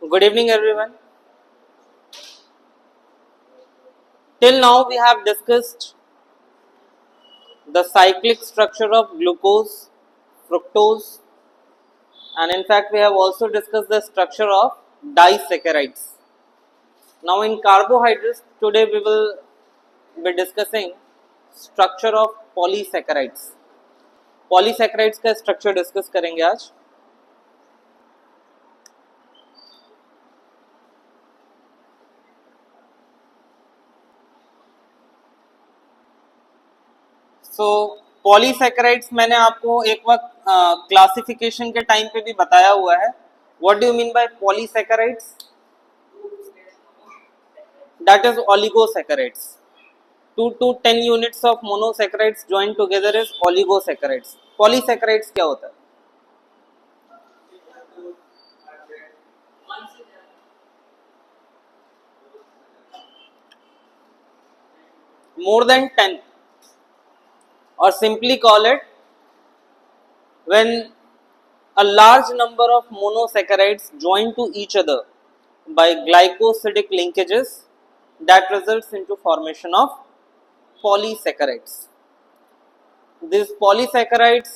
Good evening, everyone. Till now, we have discussed the cyclic structure of glucose, fructose, and in fact, we have also discussed the structure of disaccharides. Now, in carbohydrates, today we will be discussing structure of polysaccharides. Polysaccharides का structure discuss करेंगे आज. सो polysaccharides मैंने आपको एक वक्त classification के time पे भी बताया हुआ है. What do you mean by polysaccharides? That is oligosaccharides. 2 to 10 units of monosaccharides joined together is oligosaccharides. Polysaccharides क्या होता है? More than 10, or simply call it when a large number of monosaccharides join to each other by glycosidic linkages that results into formation of polysaccharides. These polysaccharides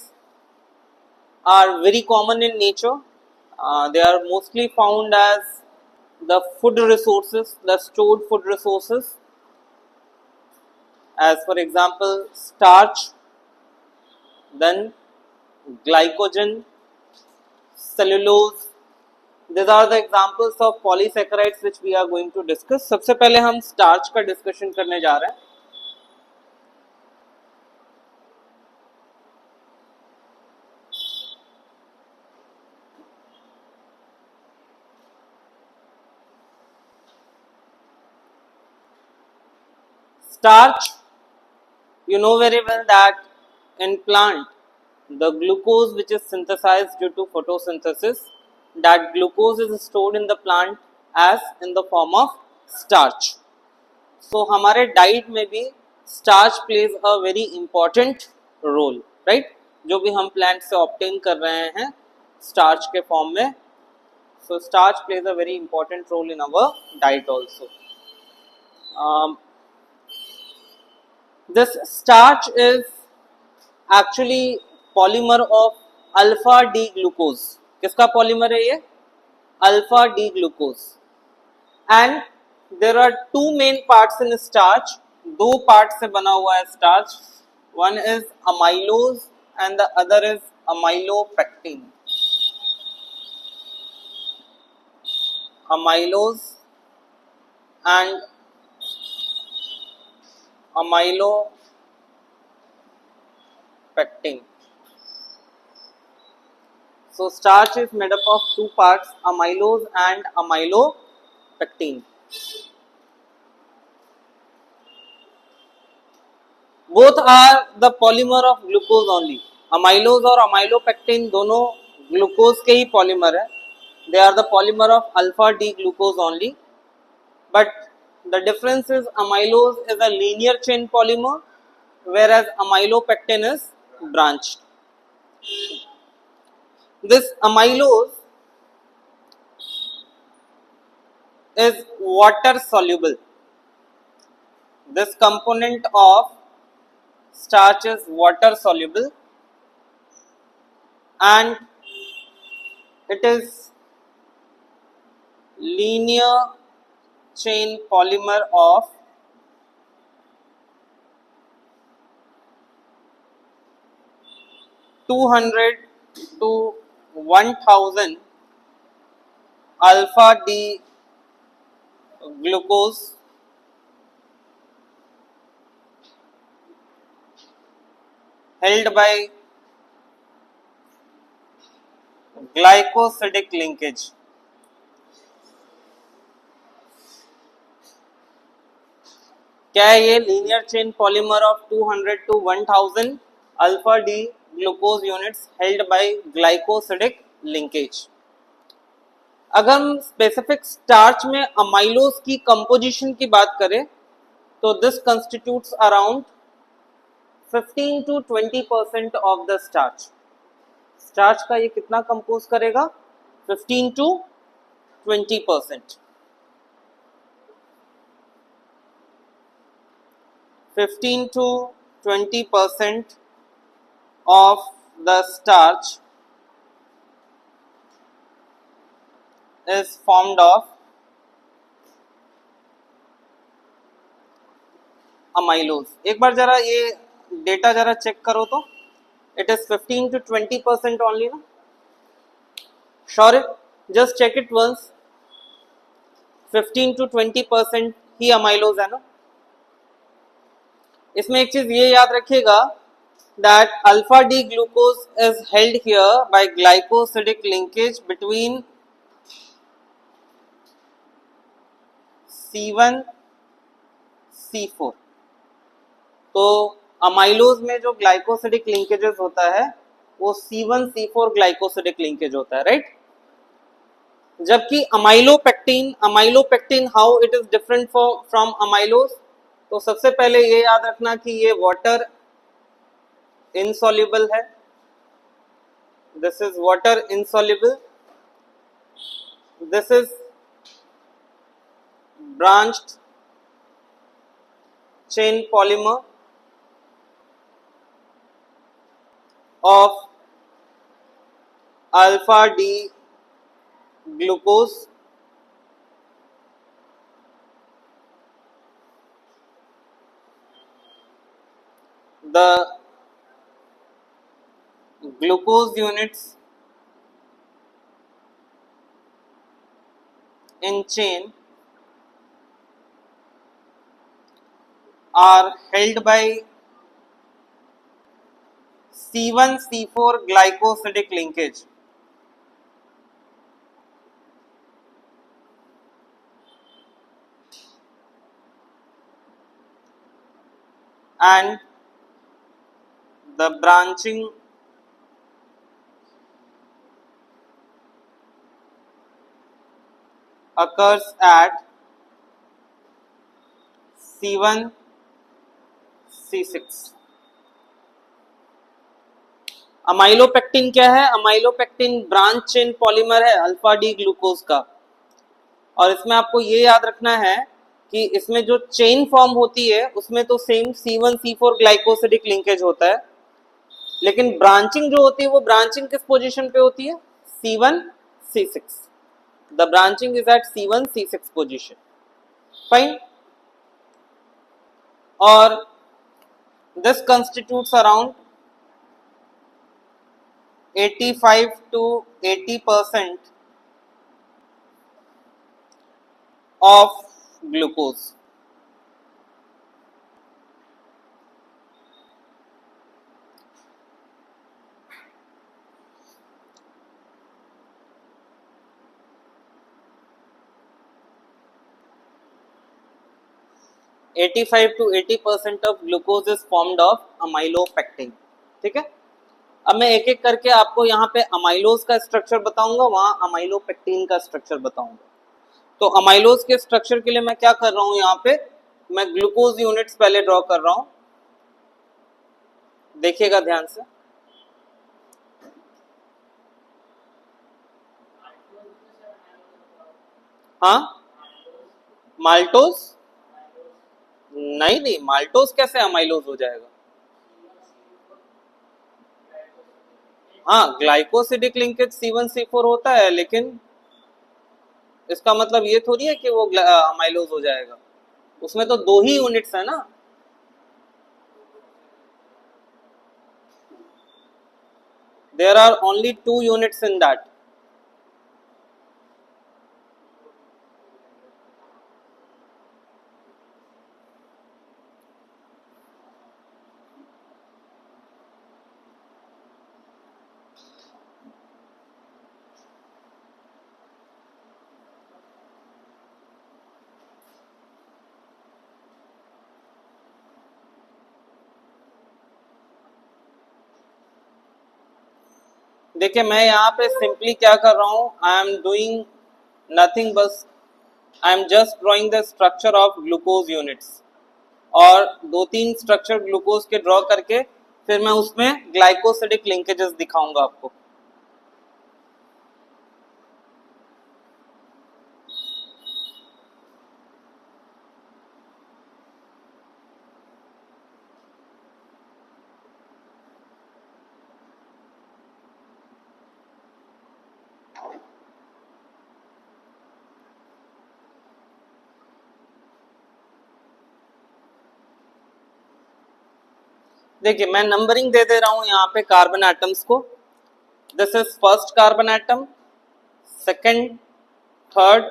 are very common in nature. They are mostly found as the food resources, the stored food resources, as for example starch, then glycogen, cellulose. These are the examples of polysaccharides which we are going to discuss. सबसे पहले हम starch का discussion करने जा रहे हैं. Starch, you know very well that in plant the glucose which is synthesized due to photosynthesis, that glucose is stored in the plant as in the form of starch. So हमारे diet में भी starch plays a very important role, right? जो भी हम plant से obtain कर रहे हैं starch के फॉर्म में, so starch plays a very important role in our diet also. This starch is actually polymer of alpha D glucose. किसका polymer है ये? Alpha D glucose. And there are two main parts in starch. दो parts से बना हुआ है starch. One is amylose and the other is amylopectin. Amylose and amylopectin. So starch is made up of two parts, amylose and amylopectin. Both are the polymer of glucose only. Amylose और amylopectin दोनों glucose के ही polymer है. They are the polymer of alpha D glucose only. But the difference is amylose is a linear chain polymer, whereas amylopectin is branched. This amylose is water soluble. This component of starch is water soluble and it is linear chain polymer of (200 to 1000) alpha D glucose held by glycosidic linkage. क्या है ये? Linear chain polymer of 200 to 1000 alpha D glucose units held by glycosidic linkage. अगर हम specific starch में amylose की composition की बात करें तो this constitutes around 15 to 20% of the starch. Starch का ये कितना कंपोज करेगा? 15 to 20%. 15 to 20% of the starch is formed of amylose. एक बार जरा ये डेटा जरा चेक करो तो it is 15 to 20% only ना. Sure, just check it once. 15 to 20% he amylose है ना. इसमें एक चीज ये याद रखिएगा that alpha D glucose is held here by glycosidic linkage between C1 C4. तो अमाइलोज में जो ग्लाइकोसिडिक लिंकेजेस होता है वो C1 C4 ग्लाइकोसिडिक लिंकेज होता है, राइट. जबकि amylopectin how it is different from amylose. तो सबसे पहले ये याद रखना कि ये वाटर insoluble है. This is water insoluble. This is branched chain polymer of alpha D glucose. The glucose units in chain are held by C1 C4 glycosidic linkage. And the branching occurs at C1 C6. Amylopectin क्या है? Amylopectin branch chain polymer है alpha D glucose का. और इसमें आपको ये याद रखना है कि इसमें जो चेन फॉर्म होती है उसमें तो same C1 C4 glycosidic linkage होता है, लेकिन ब्रांचिंग जो होती है वो ब्रांचिंग किस पोजीशन पे होती है? C1 C6. The branching is at C1 C6 position. Fine. और this constitutes around 85 to 80% of glucose. (85 to 80% of glucose is formed of amylopectin. ठीक है. अब मैं एक एक करके आपको यहाँ पे अमाइलोज का स्ट्रक्चर बताऊंगा, वहां अमाइलोपेक्टिन का स्ट्रक्चर बताऊंगा. तो अमाइलोज के स्ट्रक्चर के लिए मैं क्या कर रहा हूं, यहाँ पे मैं ग्लूकोज यूनिट्स पहले ड्रॉ कर रहा हूं. देखिएगा ध्यान से. हाँ, माल्टोज नहीं, माल्टोज कैसे अमाइलोज हो जाएगा? हाँ, ग्लाइकोसिडिक लिंकेज C1 C4 होता है, लेकिन इसका मतलब ये थोड़ी है कि वो अमाइलोज हो जाएगा. उसमें तो दो ही यूनिट्स है ना. There are only 2 units in that. देखिए मैं यहाँ पे सिंपली क्या कर रहा हूँ, आई एम डूइंग नथिंग, बस I am just drawing the structure of glucose units. और 2-3 स्ट्रक्चर ग्लूकोज के ड्रॉ करके फिर मैं उसमें ग्लाइकोसिडिक लिंकेजेस दिखाऊंगा आपको. देखिए मैं नंबरिंग दे दे रहा हूं यहाँ पे कार्बन एटम्स को. This is first carbon atom, second, third,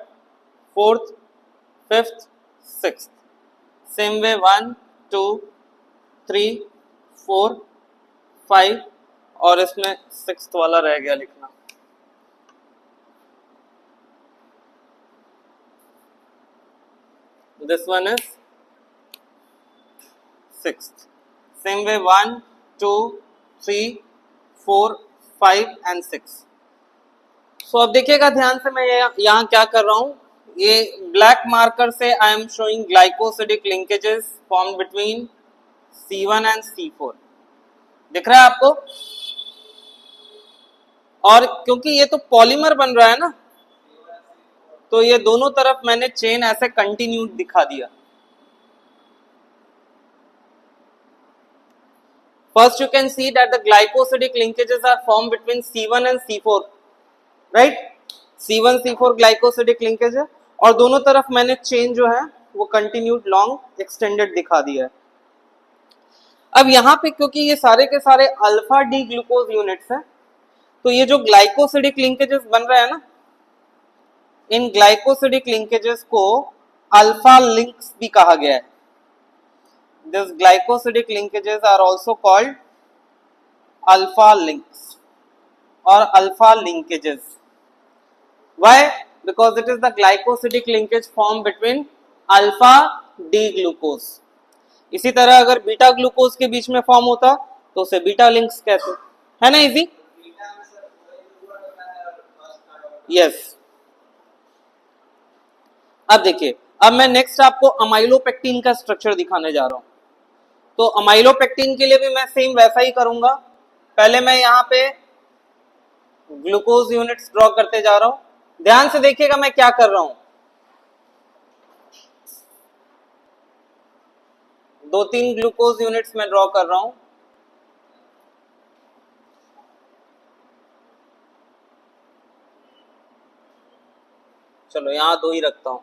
fourth, fifth, sixth. Same way 1 2 3 4 5 और इसमें सिक्स्थ वाला रह गया लिखना. This one is sixth. Same way 1 2 3 4 5 and 6. सो अब देखिएगा ध्यान से, मैं यहाँ क्या कर रहा हूँ. ये ब्लैक मार्कर से I am showing glycosidic linkages form between C1 and C4. दिख रहा है आपको? और क्योंकि ये तो पॉलीमर बन रहा है ना, तो ये दोनों तरफ मैंने चेन ऐसे कंटिन्यू दिखा दिया. First you can see that the glycosidic linkages are formed between C1 and C4, right? C1 C4 glycosidic linkage है और दोनों तरफ मैंने चेन जो है वो कंटिन्यूड लॉन्ग एक्सटेंडेड दिखा दिया है. अब यहाँ पे क्योंकि ये सारे के सारे अल्फा डी ग्लूकोज यूनिट्स हैं, तो ये जो ग्लाइकोसिडिक लिंकेजेस बन रहा है ना, इन ग्लाइकोसिडिक लिंकेजेस को अल्फा लिंक्स भी कहा गया है. These glycosidic linkages are also called alpha links or alpha linkages. Why? Because it is the glycosidic linkage formed between alpha D glucose. इसी तरह अगर बीटा ग्लूकोज के बीच में फॉर्म होता तो उसे बीटा लिंक्स कहते है ना. इजी. यस. अब देखिए, अब मैं नेक्स्ट आपको अमाइलोपेक्टिन का स्ट्रक्चर दिखाने जा रहा हूं. तो अमाइलोपेक्टिन के लिए भी मैं सेम वैसा ही करूंगा. पहले मैं यहाँ पे ग्लूकोज यूनिट्स ड्रॉ करते जा रहा हूं. ध्यान से देखिएगा मैं क्या कर रहा हूं. 2-3 ग्लूकोज यूनिट्स में ड्रॉ कर रहा हूं. चलो यहां 2 ही रखता हूं.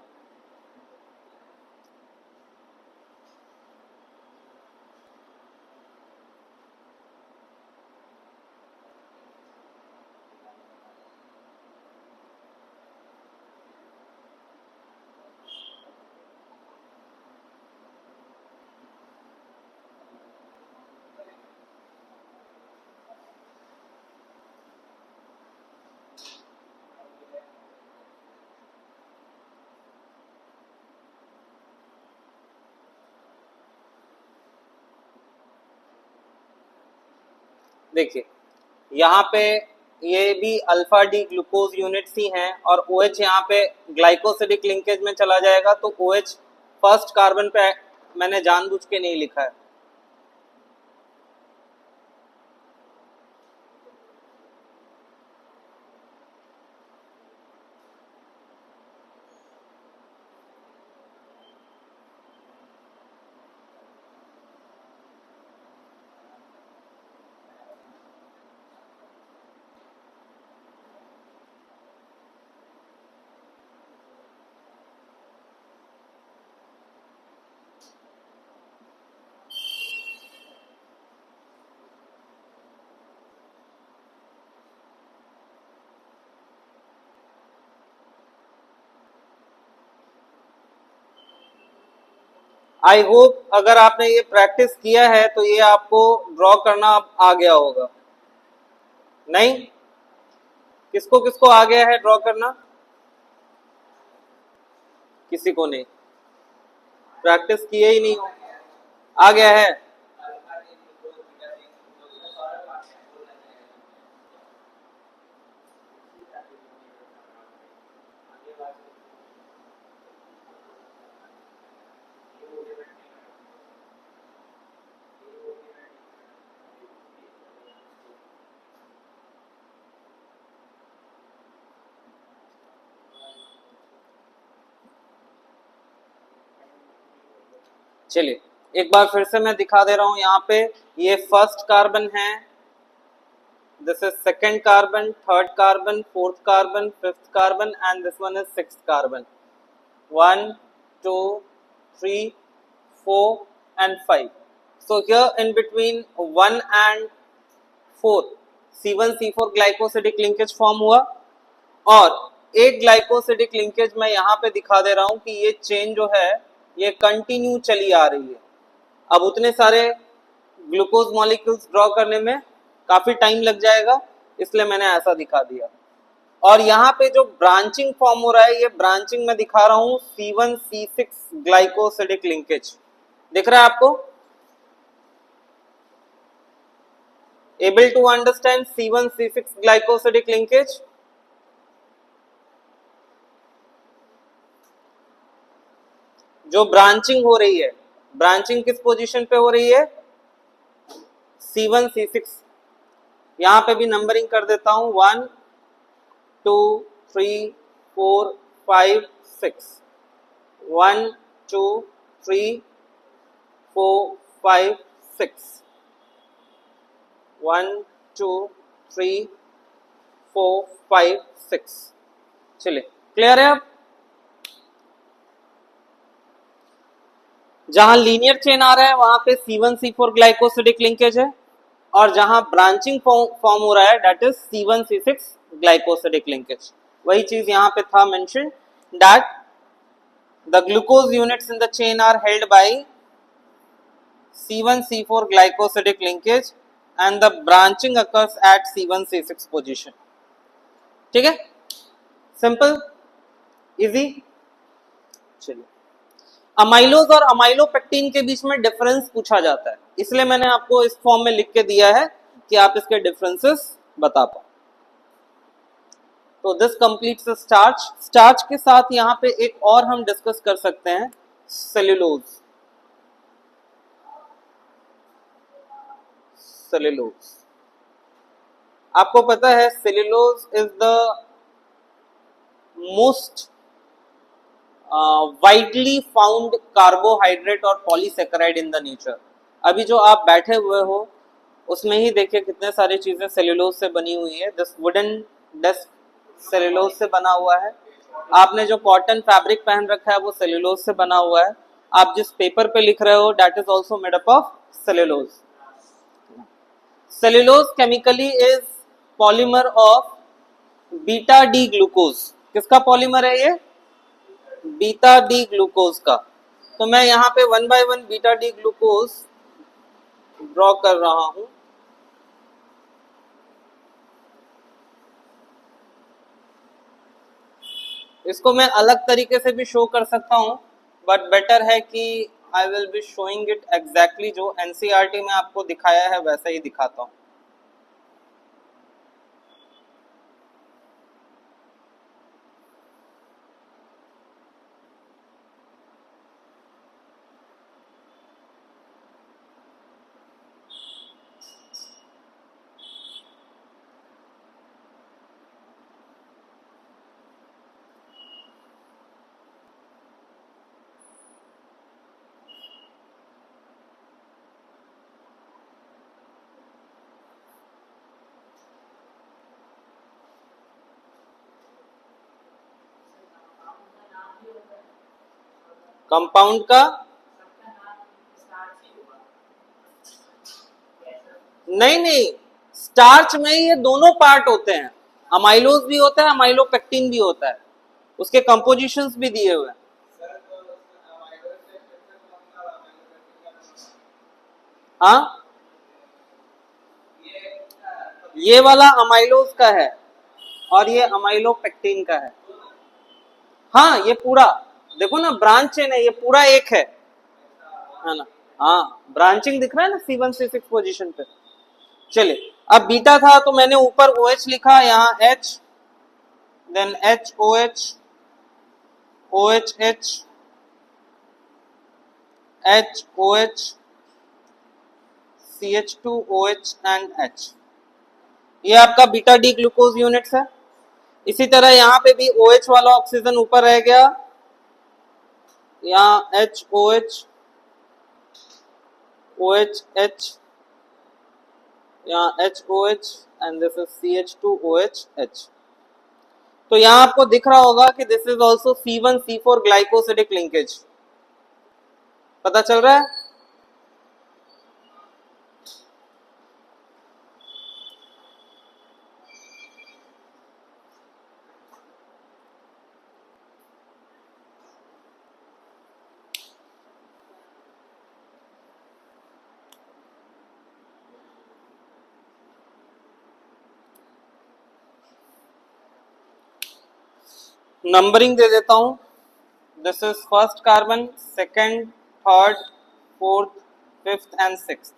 देखिए यहाँ पे ये भी अल्फा डी ग्लूकोज यूनिट्स ही हैं और OH यहाँ पे ग्लाइकोसिडिक लिंकेज में चला जाएगा, तो OH फर्स्ट कार्बन पे मैंने जानबूझ के नहीं लिखा है. आई होप अगर आपने ये प्रैक्टिस किया है तो ये आपको ड्रॉ करना आ गया होगा. नहीं? किसको किसको आ गया है ड्रॉ करना? किसी को नहीं. प्रैक्टिस किए ही नहीं हो. आ गया है? चलिए एक बार फिर से मैं दिखा दे रहा हूं. यहाँ पे ये फर्स्ट कार्बन है, this is second carbon, third carbon, fourth carbon, fifth carbon and this one is sixth carbon. 1 2 3 4 and 5. So here in between 1 and 4 C1C4 glycosidic linkage form हुआ और एक ग्लाइकोसिडिक लिंकेज मैं यहाँ पे दिखा दे रहा हूँ कि ये चेन जो है ये कंटिन्यू चली आ रही है। अब उतने सारे ग्लूकोज मॉलिक्यूल्स ड्रॉ करने में काफी टाइम लग जाएगा, इसलिए मैंने ऐसा दिखा दिया। और यहाँ पे जो ब्रांचिंग फॉर्म हो रहा है, ये ब्रांचिंग में दिखा रहा हूँ C1C6 ग्लाइकोसिडिक लिंकेज। दिख रहा है आपको? Able to understand C1C6 glycosidic linkage? जो ब्रांचिंग हो रही है, ब्रांचिंग किस पोजीशन पे हो रही है? C1C6। यहां पे भी नंबरिंग कर देता हूं 1 2 3 4 5 6 1 2 3 4 5 6 1 2 3 4 5 6। चलिए, क्लियर है? अब जहां लीनियर चेन आ रहा है वहां पे C1C4 ग्लाइकोसिडिक लिंकेज है और जहां ब्रांचिंग फॉर्म हो रहा है that is C1C6 glycosidic linkage. वही चीज यहां पे था mention that the glucose units in the chain are held by C1C4 glycosidic linkage and the branching occurs at C1C6 position। ठीक है, सिंपल इजी। चलिए, अमाइलोज और अमाइलोपेक्टिन के बीच में डिफरेंस पूछा जाता है, इसलिए मैंने आपको इस फॉर्म में लिख के दिया है कि आप इसके डिफरेंसेस बता पाओ। तो दिस कंप्लीट्स स्टार्च। स्टार्च के साथ यहाँ पे एक और हम डिस्कस कर सकते हैं, सेल्यूलोज। सेल्यूलोज, आपको पता है cellulose is the most widely found carbohydrate और पॉलीसेकेराइड इन द नेचर। अभी जो आप बैठे हुए हो उसमें ही देखिए कितने सारी चीजें सेल्यूलोज से बनी हुई है। दिस वुडन डेस्क सेल्यूलोज से बना हुआ है। आपने जो कॉटन फैब्रिक पहन रखा है वो सेल्यूलोज से बना हुआ है। आप जिस पेपर पे लिख रहे हो that is also made up of cellulose. Cellulose chemically is polymer of beta D glucose. किसका पॉलीमर है ये? बीटा डी ग्लूकोज का। तो मैं यहाँ पे 1 by 1 beta D glucose draw कर रहा हूं। इसको मैं अलग तरीके से भी शो कर सकता हूं, बट बेटर है कि I will be showing it exactly जो एनसीईआरटी में आपको दिखाया है वैसा ही दिखाता हूं। कंपाउंड का नहीं, स्टार्च में ये दोनों पार्ट होते हैं। अमाइलोज भी होता है, अमाइलोपेक्टिन भी होता है, उसके कंपोजिशंस भी दिए हुए हैं। हाँ, ये वाला अमाइलोज का है और ये अमाइलोपेक्टिन का है। हाँ, ये पूरा देखो ना, ब्रांच चेन है, ये पूरा एक है ना। हाँ, ब्रांचिंग दिख रहा है ना C1C6 पोजीशन पे। चलिए, अब बीटा था तो मैंने ऊपर OH लिखा, यहाँ H, then HOH, OHH, HOH, CH2OH and H। ये आपका बीटा डी ग्लूकोज यूनिट्स है। इसी तरह यहाँ पे भी OH वाला ऑक्सीजन ऊपर रह गया, यहाँ HOH, OHH, यहाँ HOH and this is CH2OH। तो यहाँ आपको दिख रहा होगा कि this is also C1C4 glycosidic linkage. पता चल रहा है? नंबरिंग दे देता हूं. This is first carbon, second, third, fourth, fifth and sixth.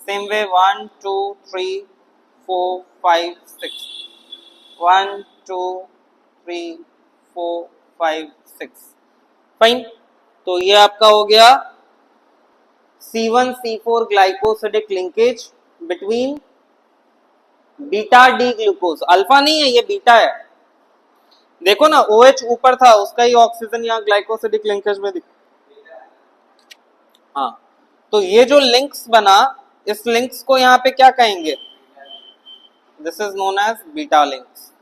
Same way 1 2 3 4 5 6. 1 2 3 4 5 6. Fine. तो ये आपका हो गया C1C4 glycosidic linkage between beta D glucose. Alpha नहीं है, ये बीटा है. देखो ना, OH ऊपर था, उसका ही ऑक्सीजन यहाँ ग्लाइकोसिडिक लिंकेज में दिख. हाँ, तो ये जो लिंक्स बना, इस लिंक्स को यहाँ पे क्या कहेंगे? This is known as beta links.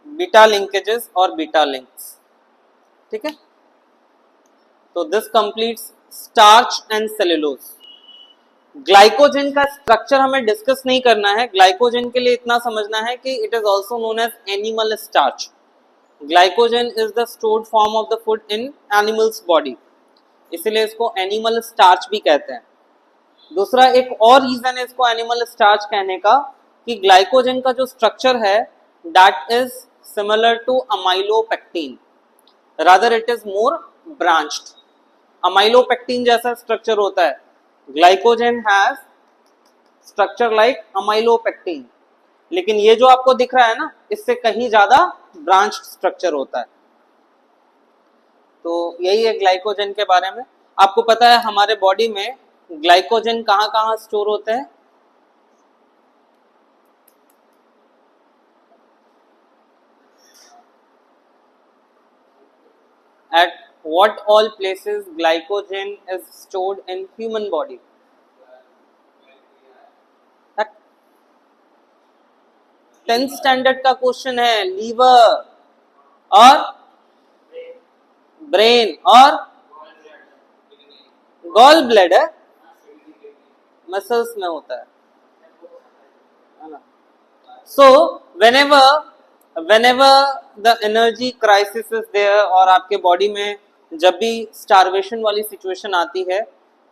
Beta linkages और बीटा लिंक्स. ठीक है. तो this completes starch and cellulose. Glycogen का स्ट्रक्चर हमें डिस्कस नहीं करना है. ग्लाइकोजन के लिए इतना समझना है कि it is also known as animal starch. Glycogen is the stored form of the food in animals body, इसलिए इसको एनिमल स्टार्च भी कहते हैं. दूसरा एक और रीजन है इसको एनिमल स्टार्च कहने का कि ग्लाइकोजन का जो स्ट्रक्चर है that is similar to amylopectin, rather it is more branched. Amylopectin जैसा स्ट्रक्चर होता है. Glycogen has structure like amylopectin, लेकिन ये जो आपको दिख रहा है ना, इससे कहीं ज्यादा ब्रांच्ड स्ट्रक्चर होता है. तो यही है ग्लाइकोजन के बारे में. आपको पता है हमारे बॉडी में ग्लाइकोजन कहाँ कहाँ स्टोर होते हैं? At what all places glycogen is stored in human body? 10th standard का क्वेश्चन है. लीवर और ब्रेन और गॉल ब्लैडर मसल्स में होता है ना. सो whenever the energy crisis is there, और आपके बॉडी में जब भी starvation वाली सिचुएशन आती है,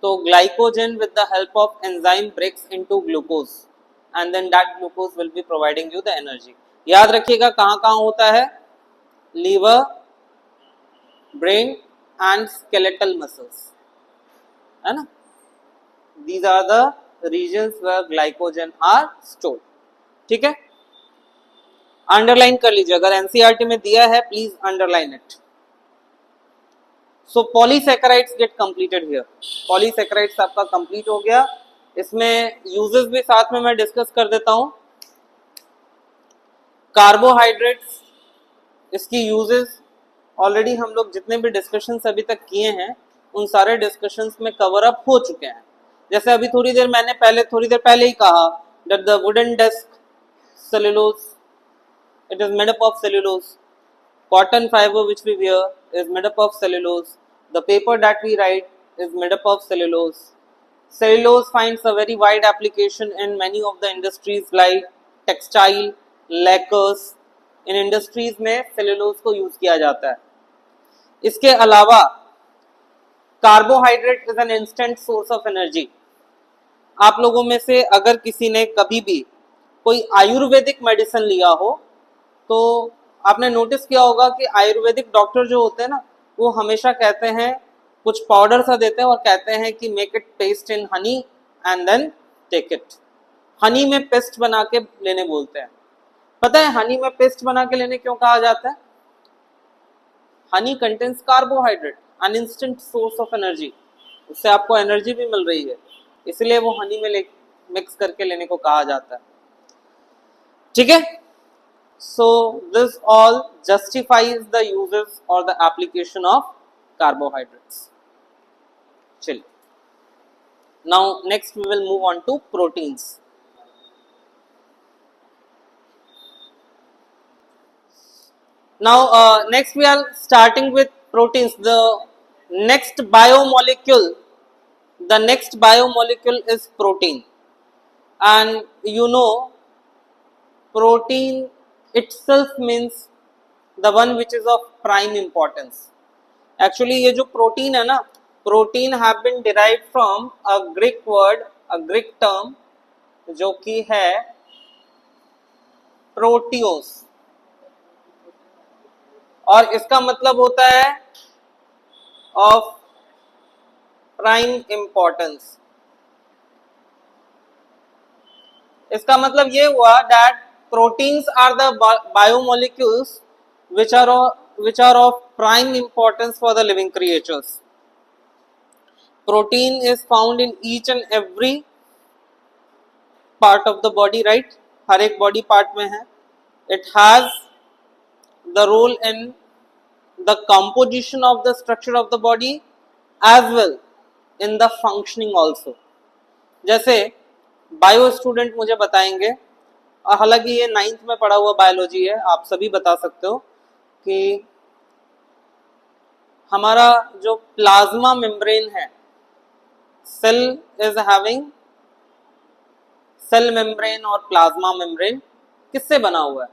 तो glycogen with the help of enzyme breaks into glucose and then that glucose will be providing you the energy. याद रखिएगा कहाँ कहाँ होता है? Liver, brain and skeletal muscles, है ना. These are the regions where glycogen are stored. ठीक है, अंडरलाइन कर लीजिए. अगर एनसीईआरटी में दिया है please underline it. So polysaccharides gate completed here. Polysaccharides आपका कंप्लीट हो गया. इसमें यूजेस भी साथ में मैं डिस्कस कर देता हूं. कार्बोहाइड्रेट्स, इसकी यूजेस ऑलरेडी हम लोग जितने भी डिस्कशंस अभी तक किए हैं उन सारे डिस्कशंस में कवर अप हो चुके हैं. जैसे अभी थोड़ी देर पहले ही कहा that the wooden desk cellulose, it is made up of cellulose. Cotton fiber which we wear is made up of cellulose. The paper that we write is made up of cellulose. Cellulose finds a very wide application in many of the industries like textile, lacquers. In industries में cellulose को use किया जाता है. इसके अलावा carbohydrate is an instant source of energy. आप लोगों में से अगर किसी ने कभी भी कोई आयुर्वेदिक मेडिसिन लिया हो तो आपने नोटिस किया होगा कि आयुर्वेदिक डॉक्टर जो होते हैं ना, वो हमेशा कहते हैं, कुछ पाउडर सा देते हैं और कहते हैं कि make it paste in honey and then take it. Honey में पेस्ट बना के लेने बोलते हैं. पता है हनी में पेस्ट बना के लेने क्यों कहा जाता है? Honey contains carbohydrate, an instant source of energy. उससे आपको एनर्जी भी मिल रही है, इसलिए वो हनी में मिक्स करके लेने को कहा जाता है. ठीक है. So this all justifies the uses or the application of carbohydrates. Chलिए. Now next we will move on to proteins. Now next we are starting with proteins. The next biomolecule is protein, and you know protein itself means the one which is of prime importance. Actually ये जो protein है ना, protein have been derived from a Greek word, a Greek term जो कि है प्रोटियोस, और इसका मतलब होता है ऑफ प्राइम इंपॉर्टेंस। इसका मतलब ये हुआ that proteins are the biomolecules which are of prime importance for the living creatures. Protein is found in each and every part of the body, right? हर एक बॉडी पार्ट में है. It has the role in the composition of the structure of the body as well in the functioning also. जैसे bio student मुझे बताएंगे, और हालांकि ये 9th में पढ़ा हुआ बायोलॉजी है, आप सभी बता सकते हो कि हमारा जो प्लाज्मा मेम्ब्रेन है, cell is having cell membrane और प्लाज्मा मेम्ब्रेन किससे बना हुआ है?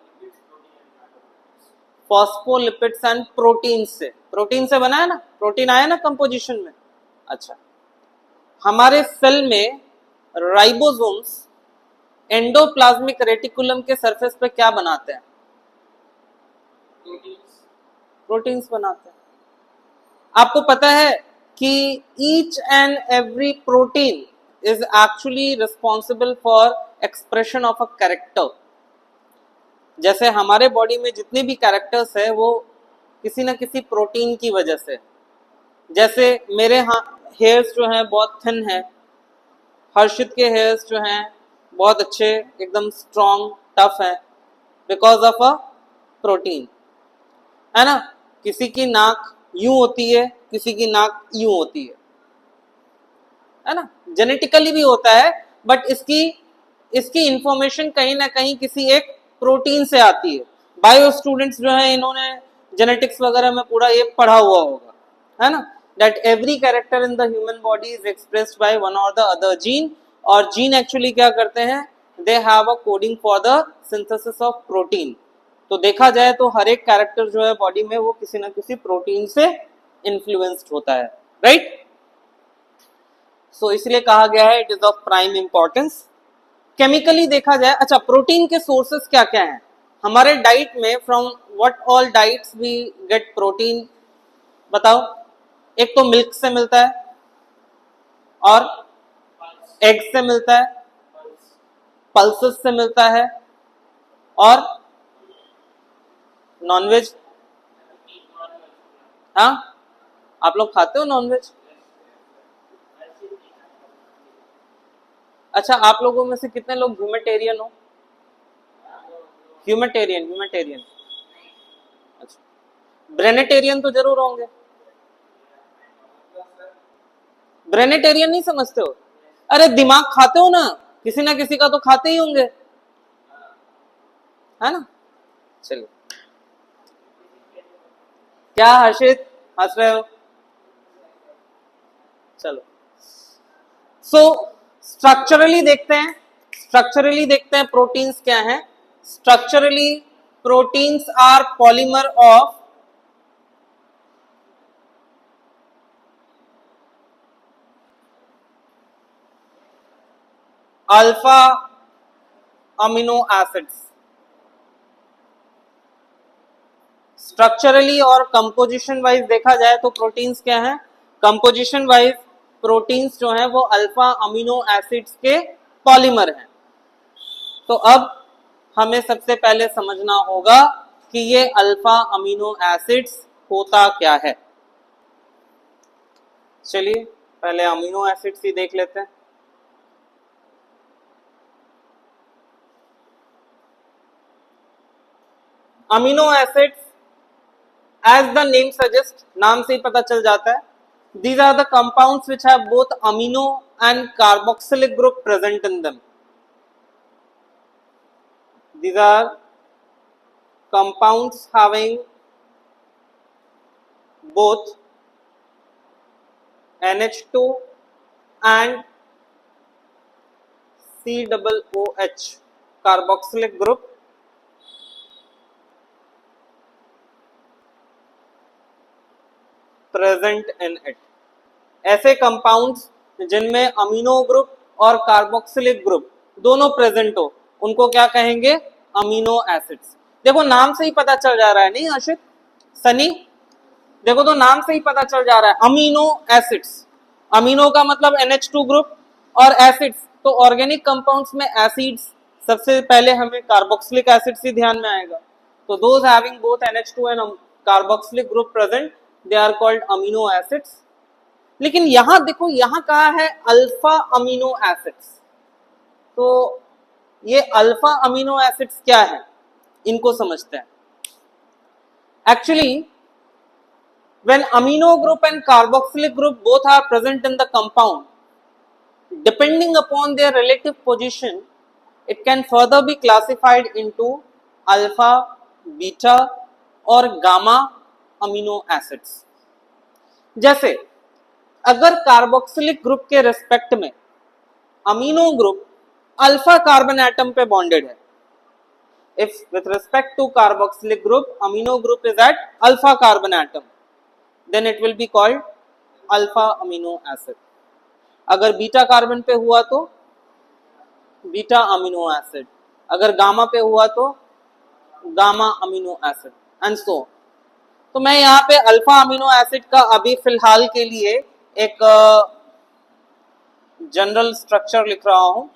फॉस्फोलिपिड्स एंड प्रोटीन से. प्रोटीन से बना है ना, प्रोटीन आया ना कंपोजिशन में. अच्छा, हमारे सेल में राइबोसोम्स एंडोप्लाज्मिक रेटिकुलम के सरफेस पे क्या बनाते हैं? प्रोटीन्स बनाते हैं. आपको पता है कि each and every protein is actually responsible for expression of a character. जैसे हमारे बॉडी में जितने भी कैरेक्टर्स है वो किसी न किसी प्रोटीन की वजह से. जैसे मेरे हेयर्स जो हैं बहुत थिन है, हर्षित के हेयर्स जो हैं बहुत अच्छे, एकदम स्ट्रॉन्ग टफ है, बिकॉज ऑफ अ प्रोटीन, है ना. किसी की नाक यूं होती है, किसी की नाक यूं होती है ना. जेनेटिकली भी होता है, बट इसकी इंफॉर्मेशन कहीं ना कहीं किसी एक प्रोटीन से आती है. बायो स्टूडेंट्स जो है इन्होंने जेनेटिक्स वगैरह में पूरा ये पढ़ा हुआ होगा, है ना. That every character in the human body is expressed by one और द अदर जीन, और जीन एक्चुअली क्या करते हैं? They have a coding for the synthesis of protein. तो देखा जाए तो हर एक कैरेक्टर जो है बॉडी में वो किसी न किसी प्रोटीन से इन्फ्लुएंस्ड होता है, राइट. सो इसलिए कहा गया है it is of prime importance. Chemically देखा जाए, अच्छा, प्रोटीन के सोर्सेस क्या क्या हैं हमारे डाइट में? From what all diets we get protein, बताओ. एक तो मिल्क से मिलता है, और एग से मिलता है, पल्सेस से मिलता है, और नॉनवेज. हाँ, आप लोग खाते हो नॉनवेज? अच्छा, आप लोगों में से कितने लोग ह्यूमैटेरियन हो? ह्यूमैटेरियन. अच्छा, ब्रेनेटेरियन तो जरूर होंगे. ब्रेनेटेरियन नहीं समझते हो? अरे दिमाग खाते हो ना, किसी ना किसी का तो खाते ही होंगे, है ना. चलिए, क्या हर्षित हंस रहे हो? चलो, सो स्ट्रक्चरली देखते हैं प्रोटीन्स क्या हैं. Structurally proteins are polymer of alpha amino acids. Structurally और कंपोजिशन वाइज देखा जाए तो प्रोटीन्स क्या हैं? कंपोजिशन वाइज प्रोटीन्स जो हैं वो अल्फा अमीनो एसिड्स के पॉलीमर हैं. तो अब हमें सबसे पहले समझना होगा कि ये अल्फा अमीनो एसिड्स होता क्या है. चलिए पहले अमीनो एसिड्स ही देख लेते हैं. Amino acids, as the name suggest, नाम से ही पता चल जाता है, these are the compounds which have both amino and carboxylic group present in them. These are compounds having both NH2 and COOH carboxylic group present in it. ऐसे compounds जिनमें amino group और carboxylic group दोनों present हो, उनको क्या कहेंगे? Amino acids. देखो नाम से ही पता चल जा रहा है, नहीं आशिक सनी? देखो तो नाम से ही पता चल जा रहा है अमीनो एसिड्स। अमीनो का मतलब NH2 ग्रुप और एसिड्स तो ऑर्गेनिक कंपाउंड्स में एसिड्स, सबसे पहले हमें कार्बोक्सिलिक एसिड्स ही ध्यान में आएगा। तो those having both NH2 and carboxylic group present, they are called amino acids. लेकिन यहां देखो, यहां कहा है अल्फा अमीनो एसिड्स। तो ये अल्फा अमीनो एसिड्स क्या है, इनको समझते हैं। Actually when amino group and carboxylic group both are present in the compound, depending upon their relative position, it can further be classified into alpha, beta और gamma amino acids। जैसे अगर carboxylic group के respect में amino group alpha carbon atom पे bonded है, if with respect to carboxylic group amino group is at alpha carbon atom, then it will be called alpha amino acid। अगर beta carbon पे हुआ तो beta amino acid, अगर gamma पे हुआ तो gamma amino acid and so. तो मैं यहाँ पे अल्फा अमीनो एसिड का अभी फिलहाल के लिए एक जनरल स्ट्रक्चर लिख रहा हूं।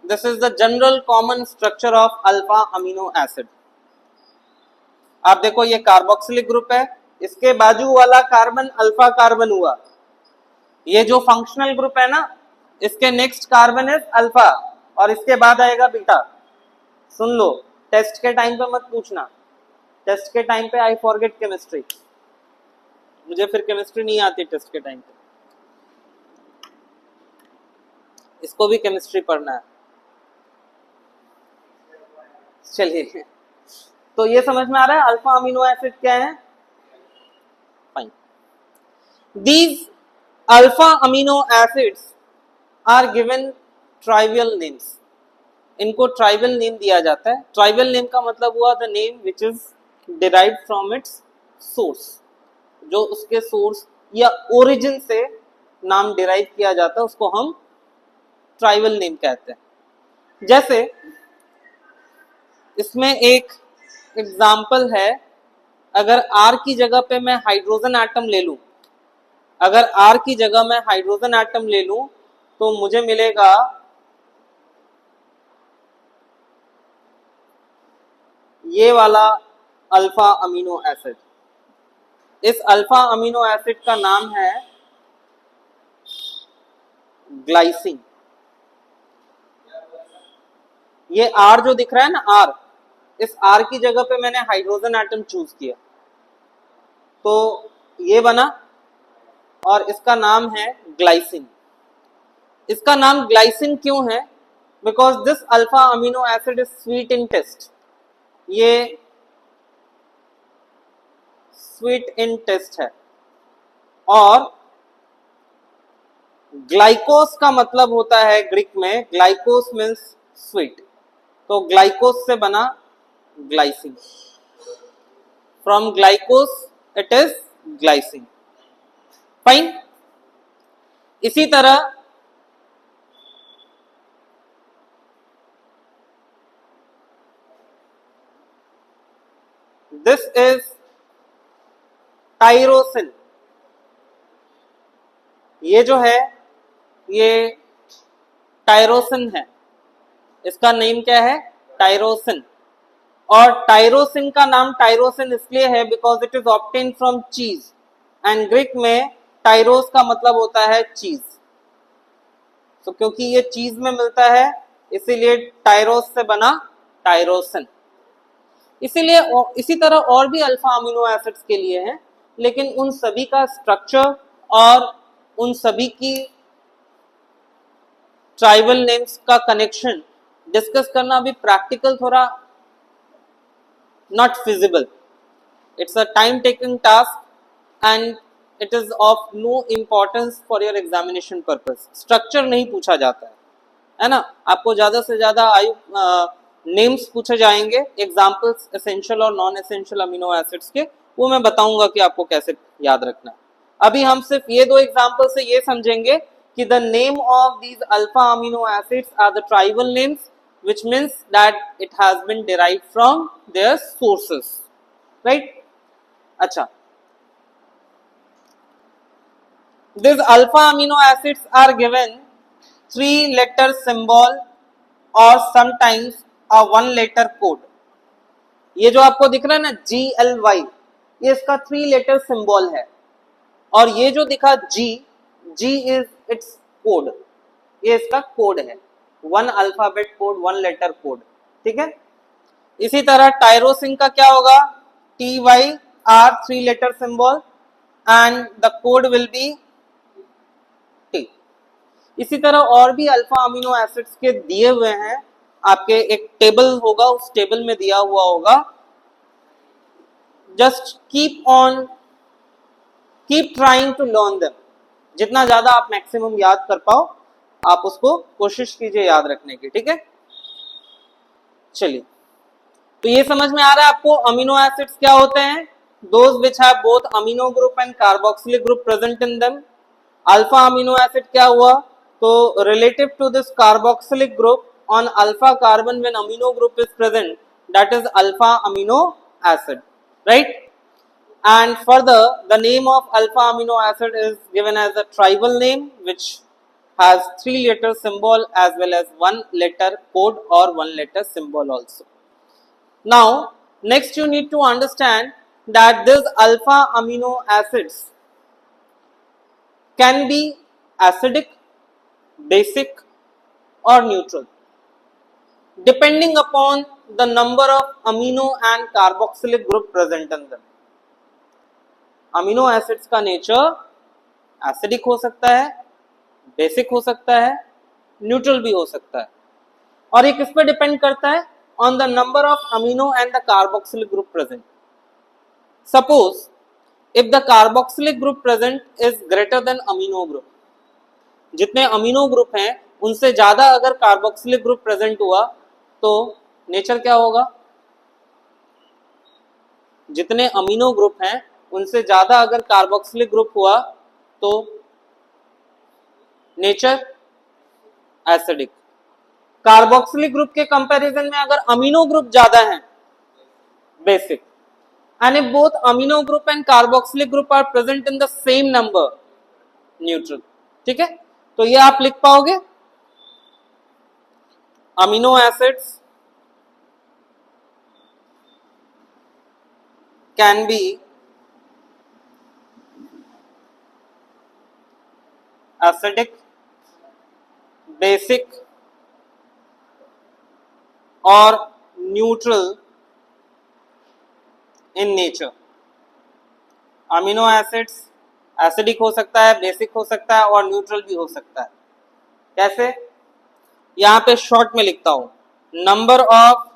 This is the general common structure of alpha amino acid। आप देखो ये कार्बोक्सिलिक ग्रुप है, इसके बाजू वाला कार्बन अल्फा कार्बन हुआ। ये जो फंक्शनल ग्रुप है ना, इसके नेक्स्ट कार्बन है अल्फा और इसके बाद आएगा बीटा। सुन लो, टेस्ट के टाइम पे मत पूछना, टेस्ट के टाइम पे आई फॉरगेट केमिस्ट्री, मुझे फिर केमिस्ट्री नहीं आती टेस्ट के टाइम पे। इसको भी केमिस्ट्री पढ़ना है। चलिए, तो ये समझ में आ रहा है अल्फा अमीनो एसिड क्या है। Fine, these alpha amino acids are given trivial names. इनको ट्राइवियल नेम दिया जाता है। ट्राइवियल नेम का मतलब हुआ the name which is derived from its source, जो उसके सोर्स या ओरिजिन से नाम डिराइव किया जाता है उसको हम ट्राइवियल नेम कहते हैं। जैसे इसमें एक एग्जाम्पल है, अगर R की जगह पे मैं हाइड्रोजन एटम ले लूं, अगर R की जगह मैं हाइड्रोजन एटम ले लूं तो मुझे मिलेगा ये वाला अल्फा अमीनो एसिड। इस अल्फा अमीनो एसिड का नाम है ग्लाइसिन। ये R जो दिख रहा है ना R, इस R की जगह पे मैंने हाइड्रोजन एटम चूज किया तो ये बना और इसका नाम है ग्लाइसिन। इसका नाम ग्लाइसिन क्यों है? Because this alpha amino acid is sweet in taste. ये स्वीट इन टेस्ट है। और ग्लाइकोस का मतलब होता है ग्रीक में, ग्लाइकोस मीन्स स्वीट, तो ग्लाइकोस से बना glycine. From ग्लाइकोस it is glycine. Fine. इसी तरह दिस इज टाइरोसिन। ये जो है ये टाइरोसिन है। इसका नेम क्या है? टाइरोसिन। और टाइरोसिन का नाम टाइरोसिन इसलिए है because it is obtain from चीज एंड ग्रीक में टाइरोस का मतलब होता है चीज। तो क्योंकि ये चीज में मिलता है इसीलिए टाइरोस से बना टाइरोसिन। इसीलिए इसी तरह और भी अल्फा अमीनो एसिड्स के लिए हैं, लेकिन उन सभी का स्ट्रक्चर और उन सभी की ट्राइबल नेम्स का कनेक्शन डिस्कस करना अभी प्रैक्टिकल थोड़ा not feasible. It's a time taking task and it is of no importance for your examination purpose. Structure नहीं पूछा जाता है ना। आपको ज्यादा से ज्यादा नेम्स पूछे जाएंगे, एग्जाम्पल्स एसेंशियल और नॉन एसेंशियल अमीनो एसिड्स के, वो मैं बताऊंगा कि आपको कैसे याद रखना है। अभी हम सिर्फ ये दो एग्जांपल से ये समझेंगे कि the name of these alpha amino acids are the tribal names which means that it has been derived from their sources, right? अच्छा, these alpha amino acids are given 3-letter symbol or sometimes a 1-letter code. ये जो आपको दिख रहा है ना GLY, ये इसका 3-letter symbol है, और ये जो दिखा G is its code, ये इसका कोड है, 1 अल्फाबेट कोड, 1 लेटर कोड, ठीक है। इसी तरह टायरोसिन का क्या होगा, TYR 3-letter symbol and the code will be T। इसी तरह और भी अल्फा अमीनो एसिड्स के दिए हुए हैं, आपके एक टेबल होगा, उस टेबल में दिया हुआ होगा, just keep trying to learn them, जितना ज्यादा आप मैक्सिमम याद कर पाओ आप उसको कोशिश कीजिए याद रखने की, ठीक है। चलिए, तो ये समझ में आ रहा है आपको अमीनो एसिड्स क्या होते हैं, those which have both amino group and carboxylic group present in them. Alpha amino acid क्या हुआ, तो relative to this carboxylic group on alpha carbon when amino group is present, that is alpha amino acid, right. And further, the name of alpha amino acid is given as a tribal name which has 3-letter symbol as well as 1-letter code or 1-letter symbol also. Now, next you need to understand that these alpha amino acids can be acidic, basic or neutral depending upon the number of amino and carboxylic group present in them. Amino acids का nature acidic हो सकता है, basic हो सकता है, neutral भी हो सकता है, और ये किस पे डिपेंड करता है, on the number of amino and the carboxylic group present. Suppose if the carboxylic group present is greater than amino group, जितने अमीनो ग्रुप हैं उनसे ज्यादा अगर कार्बोक्सिलिक ग्रुप प्रेजेंट हुआ तो नेचर क्या होगा, जितने अमीनो ग्रुप हैं उनसे ज्यादा अगर कार्बोक्सिलिक ग्रुप हुआ तो नेचर एसिडिक। कार्बोक्सिलिक ग्रुप के कंपैरिजन में अगर अमीनो ग्रुप ज्यादा है basic, and if both amino group and carboxylic group are present in the same number, neutral, ठीक है। तो ये आप लिख पाओगे, amino acids can be acidic, basic और neutral in nature। Amino acids acidic हो सकता है, बेसिक हो सकता है और न्यूट्रल भी हो सकता है। कैसे, यहां पे शॉर्ट में लिखता हूं, number of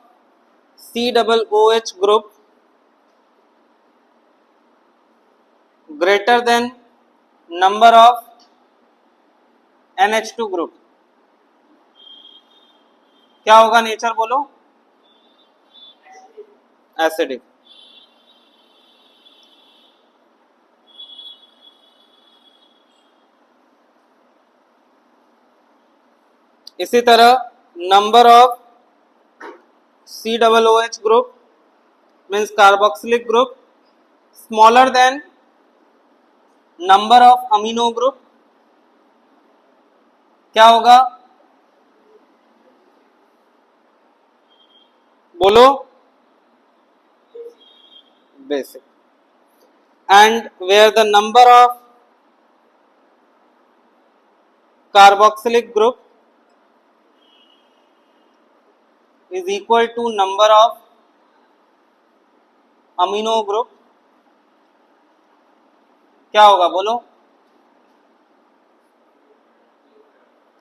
COOH group greater than number of NH2 group, क्या होगा नेचर, बोलो, एसिडिक। इसी तरह number of COOH group means carboxylic group smaller than number of amino group, क्या होगा, बोलो, basic. And where the number of carboxylic group is equal to number of amino group, क्या होगा, बोलो,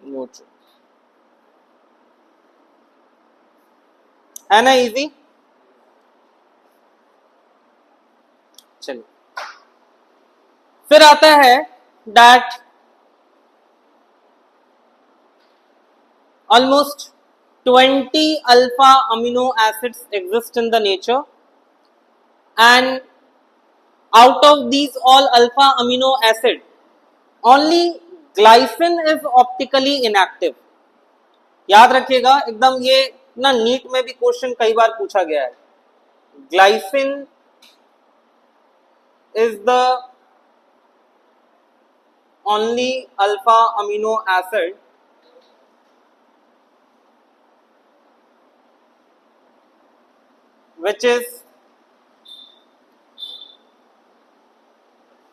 न्यूट्रल। है ना इजी। चलिए, फिर आता है that almost 20 alpha amino acids exist in the nature and out of these all alpha amino acid only glycine is optically inactive. याद रखिएगा एकदम, ये ना नीट में भी क्वेश्चन कई बार पूछा गया है. Glycine is the only alpha amino acid which is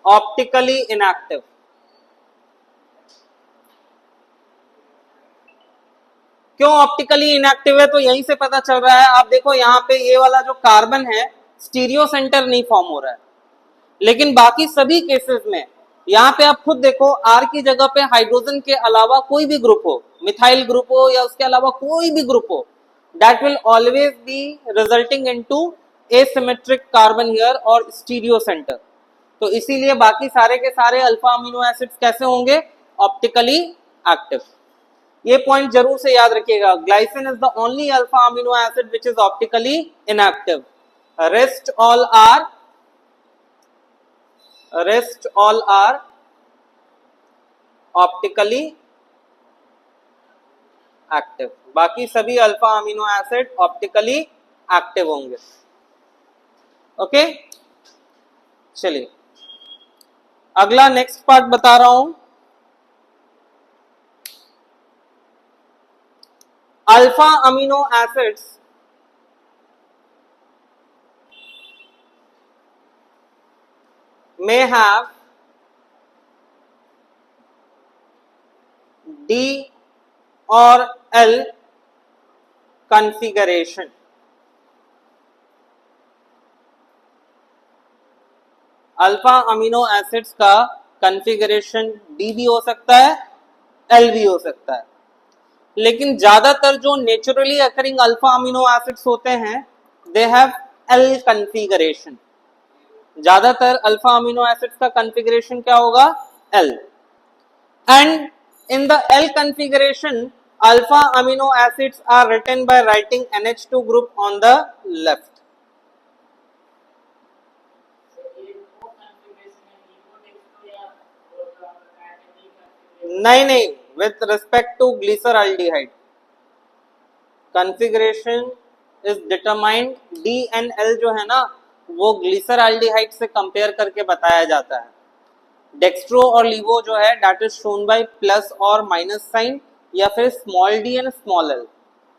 optically inactive. क्यों ऑप्टिकली इनएक्टिव है? तो यहीं से पता चल रहा है. आप देखो यहाँ पे ये वाला जो कार्बन है स्टीरियो सेंटर नहीं फॉर्म हो रहा है, लेकिन बाकी सभी केसेस में यहाँ पे आप खुद देखो R की जगह पे हाइड्रोजन के अलावा कोई भी ग्रुप हो, मिथाइल ग्रुप हो या उसके अलावा कोई भी ग्रुप हो, that will always be resulting into asymmetric carbon here और स्टीरियो सेंटर. तो इसीलिए बाकी सारे के सारे अल्फा अमीनो एसिड्स कैसे होंगे? Optically active. ये पॉइंट जरूर से याद रखिएगा. Glycine is the only alpha amino acid which is optically inactive. Rest all are optically active. बाकी सभी alpha amino acid optically active होंगे. ओके, चलिए अगला नेक्स्ट पार्ट बता रहा हूं. Alpha amino acids may have D or L configuration. Alpha amino acids का configuration D भी हो सकता है, L भी हो सकता है, लेकिन ज्यादातर जो naturally occurring alpha amino acids होते हैं दे हैव L कॉन्फ़िगरेशन. ज्यादातर अल्फा अमीनो एसिड्स का कॉन्फ़िगरेशन क्या होगा? L. And in the L configuration alpha amino acids are written by writing NH2 group on the left. नहीं, with respect to glyceraldehyde configuration is determined. D and L जो है ना वो glyceraldehyde से compare करके बताया जाता है. डेक्स्ट्रो और लीवो जो है that is shown by plus और माइनस साइन या फिर small d and small l.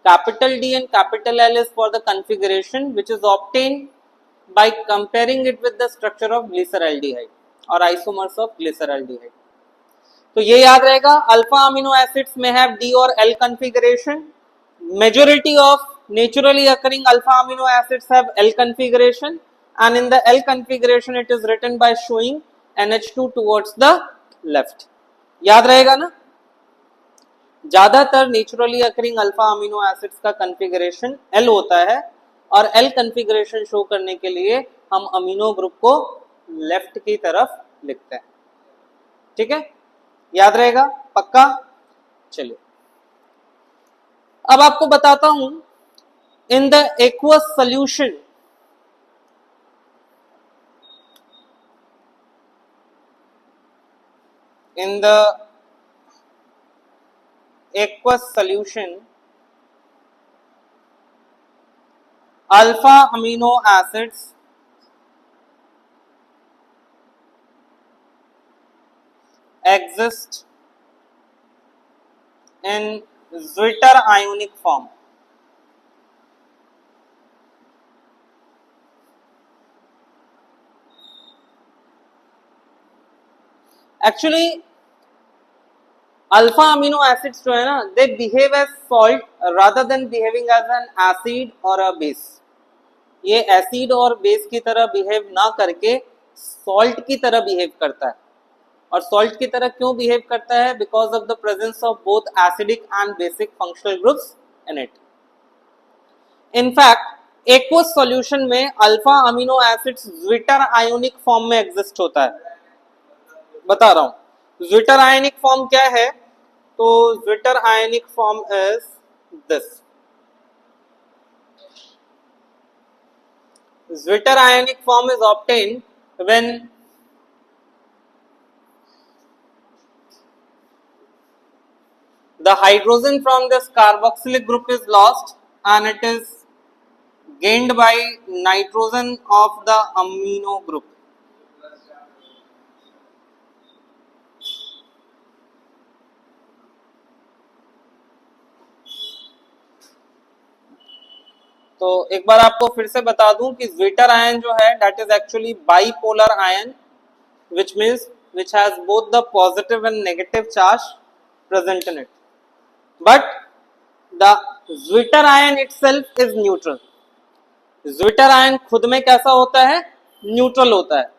Capital D and capital L is for the configuration which is obtained by comparing it with the structure of glyceraldehyde और isomers of glyceraldehyde. तो ये याद रहेगा. Alpha amino acids में have D और L configuration. Majority of naturally occurring alpha amino acids have L configuration, and in the L configuration it is written by showing NH2 towards the left. याद रहेगा ना? ज्यादातर naturally occurring alpha amino acids का configuration L होता है और L configuration show करने के लिए हम अमीनो ग्रुप को लेफ्ट की तरफ लिखते हैं. ठीक है, याद रहेगा पक्का? चलिए अब आपको बताता हूं. In the aqueous solution, alpha amino acids exist in zwitter ionic form. Actually alpha amino acids जो है ना they behave as salt rather than behaving as an acid और अ बेस. ये एसिड और बेस की तरह बिहेव ना करके सॉल्ट की तरह बिहेव करता है. और सॉल्ट की तरह क्यों बिहेव करता है? Because of the presence of both acidic and basic functional groups in it. In fact aqueous solution में alpha amino acids zwitter ionic form में एग्जिस्ट होता है. बता रहा हूं ज्विटर आयनिक फॉर्म क्या है. तो zwitter ionic form is this. Zwitter ionic form is obtained when the hydrogen from this carboxylic group is lost and it is gained by nitrogen of the amino group. तो एक बार आपको फिर से बता दूं कि ज्विटर आयन जो है that is actually bipolar ion, which means which has both the positive and negative charge present in it. But the zwitter ion itself is neutral. zwitter ion खुद में कैसा होता है? न्यूट्रल होता है.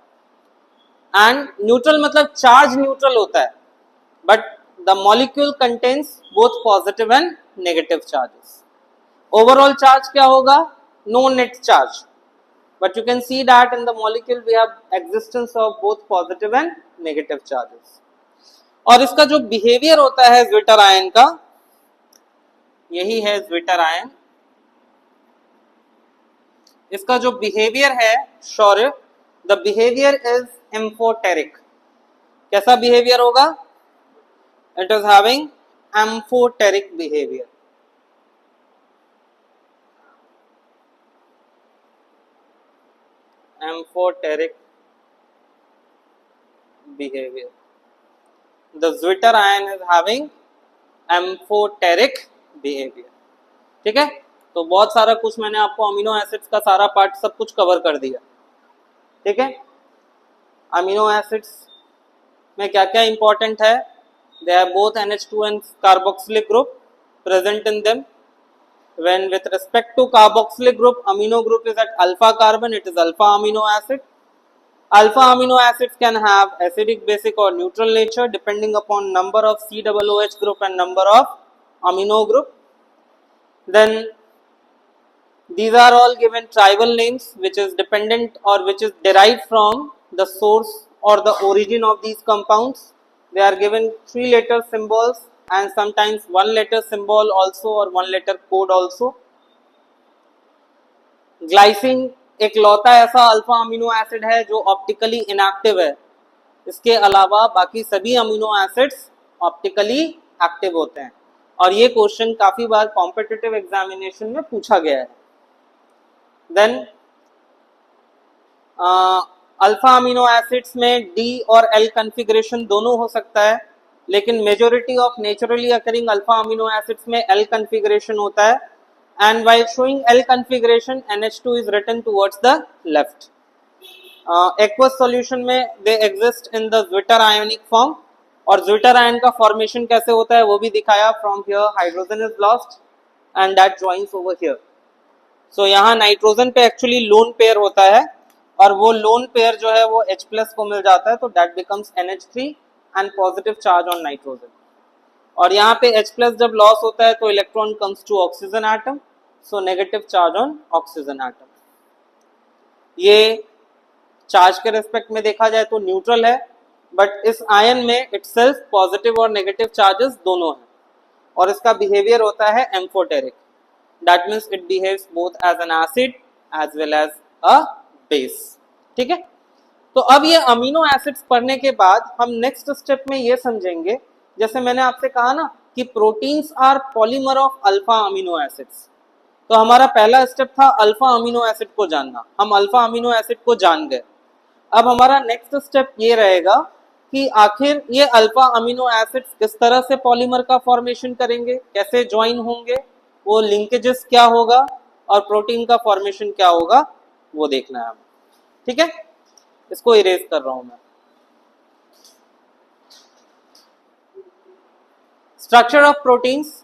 एंड न्यूट्रल मतलब चार्ज न्यूट्रल होता है, but the molecule contains both positive and negative charges. Overall charge क्या होगा? No net charge, but you can see that in the molecule we have existence of both positive and negative charges. और इसका जो behaviour होता है zwitter ion का, यही है ज्विटर आयन. इसका जो बिहेवियर है शौर्य, द बिहेवियर इज एम्फोटेरिक. कैसा बिहेवियर होगा? It is having amphoteric behaviour. Amphoteric behavior. The Zwitter ion is having amphoteric behavior. ठीक है, तो बहुत सारा कुछ मैंने आपको अमीनो एसिड्स का सारा पार्ट सब कुछ कवर कर दिया. ठीक है, अमीनो एसिड्स में क्या क्या इंपॉर्टेंट है? They have both NH2 and carboxylic group present in them. When with respect to carboxylic group, amino group is at alpha carbon, it is alpha amino acid. Alpha amino acids can have acidic, basic or neutral nature depending upon number of COOH group and number of amino group. Then these are all given tribal names which is dependent or which is derived from the source or the origin of these compounds. They are given 3 letter symbols and sometimes 1 letter symbol also or 1 letter code also. Glycine एक लौता ऐसा alpha amino acid है जो optically inactive है. इसके अलावा बाकी सभी amino acids optically active होते हैं, और ये क्वेश्चन काफी बार कॉम्पिटिटिव एग्जामिनेशन में पूछा गया है. देन अल्फा अमीनो एसिड्स में डी और एल कन्फिग्रेशन दोनों हो सकता है, लेकिन majority of naturally occurring alpha amino acids में एल कन्फिग्रेशन होता है. And while showing L configuration NH2 is written towards the left. Aqueous solution में they exist in the zwitter ionic form, और ज्विटर आयन का formation कैसे होता है वो भी दिखाया. From here hydrogen is lost and that joins over here. So यहाँ नाइट्रोजन पे एक्चुअली लोन पेयर होता है, और वो लोन पेयर जो है वो H+ को मिल जाता है, तो that becomes NH3 and positive charge on nitrogen. और यहाँ पे H+ जब लॉस होता है तो electron comes to oxygen atom, so negative charge on oxygen atom. ये चार्ज के रेस्पेक्ट में देखा जाए तो न्यूट्रल है, बट इस आयन में itself पॉजिटिव और नेगेटिव चार्जेस दोनों हैं, और इसका बिहेवियर होता है amphoteric. That means it behaves both as an acid as well as a base. ठीक है, तो अब ये अमीनो एसिड्स पढ़ने के बाद हम नेक्स्ट स्टेप में ये समझेंगे, जैसे मैंने आपसे कहा ना कि proteins are polymer of alpha amino acids. तो हमारा पहला स्टेप था अल्फा अमीनो एसिड को जानना. हम अल्फा अमीनो एसिड को जान गए. अब हमारा नेक्स्ट स्टेप ये रहेगा कि आखिर ये अल्फा अमीनो एसिड्स किस तरह से पॉलीमर का फॉर्मेशन करेंगे, कैसे ज्वाइन होंगे, वो लिंकेजेस क्या होगा, और प्रोटीन का फॉर्मेशन क्या होगा, वो देखना है हमें. ठीक है, इसको इरेज कर रहा हूं मैं. Structure of proteins.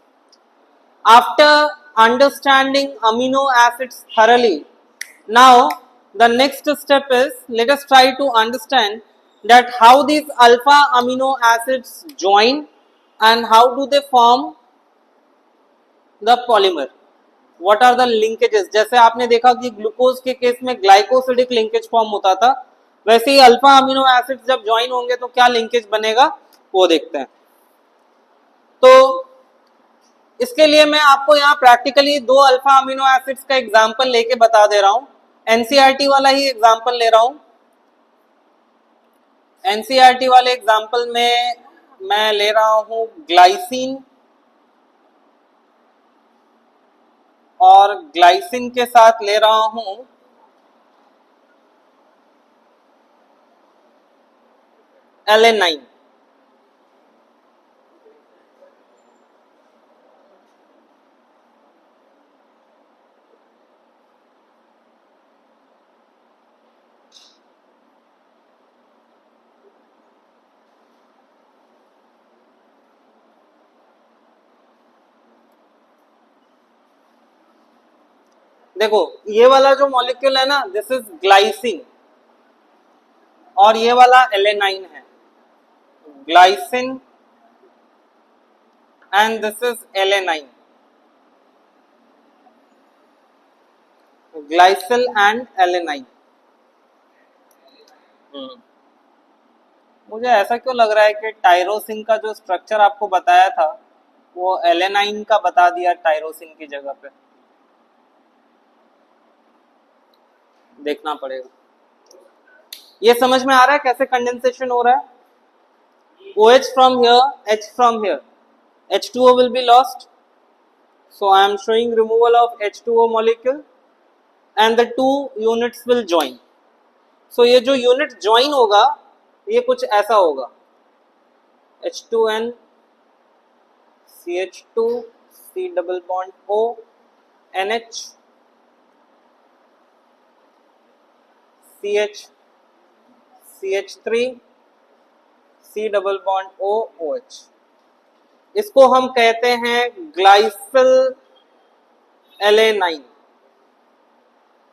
After understanding amino acids thoroughly, now the next step is let us try to understand that how these alpha amino acids join and how do they form the polymer. What are the linkages. जैसे आपने देखा कि glucose के case में glycosidic linkage form होता था, वैसे ही alpha amino acids जब ज्वाइन होंगे तो क्या लिंकेज बनेगा वो देखते हैं. तो इसके लिए मैं आपको यहाँ प्रैक्टिकली 2 अल्फा अमीनो एसिड्स का एग्जांपल लेके बता दे रहा हूँ. एनसीईआरटी वाला ही एग्जांपल ले रहा हूँ. एनसीईआरटी वाले एग्जाम्पल में मैं ले रहा हूं ग्लाइसिन, और ग्लाइसिन के साथ ले रहा हूं एलेनाइन। देखो ये वाला जो मॉलिक्यूल है ना, दिस इज ग्लाइसिन, और ये वाला एलेनाइन है। Glycine and this is alanine, glycyl and alanine. मुझे ऐसा क्यों लग रहा है कि टायरोसिन का जो स्ट्रक्चर आपको बताया था वो एलेनाइन का बता दिया टायरोसिन की जगह पे। देखना पड़ेगा। ये समझ में आ रहा है कैसे कंडेंसेशन हो रहा है? OH from here, H from here, H2O will be lost, so I am showing removal of H2O molecule and the two units will join. So ये जो यूनिट ज्वाइन होगा ये कुछ ऐसा होगा, H2N CH2 C double bond O NH CH CH3 C double bond O OH। इसको हम कहते हैं glycyl alanine.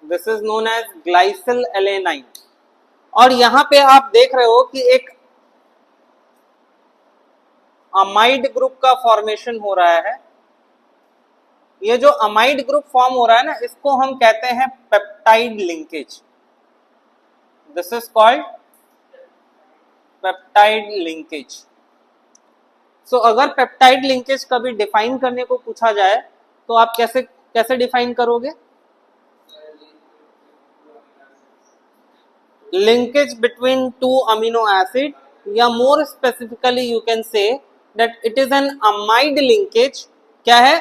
This is known as glycyl alanine. और यहां पे आप देख रहे हो कि एक अमाइड ग्रुप का फॉर्मेशन हो रहा है। ये जो अमाइड ग्रुप फॉर्म हो रहा है ना, इसको हम कहते हैं peptide linkage. This is called peptide linkage. So अगर पेप्टाइड लिंकेज कभी डिफाइन करने को पूछा जाए तो आप कैसे डिफाइन करोगे? Linkage between two amino acid, या more specifically you can say that it is an amide linkage. क्या है?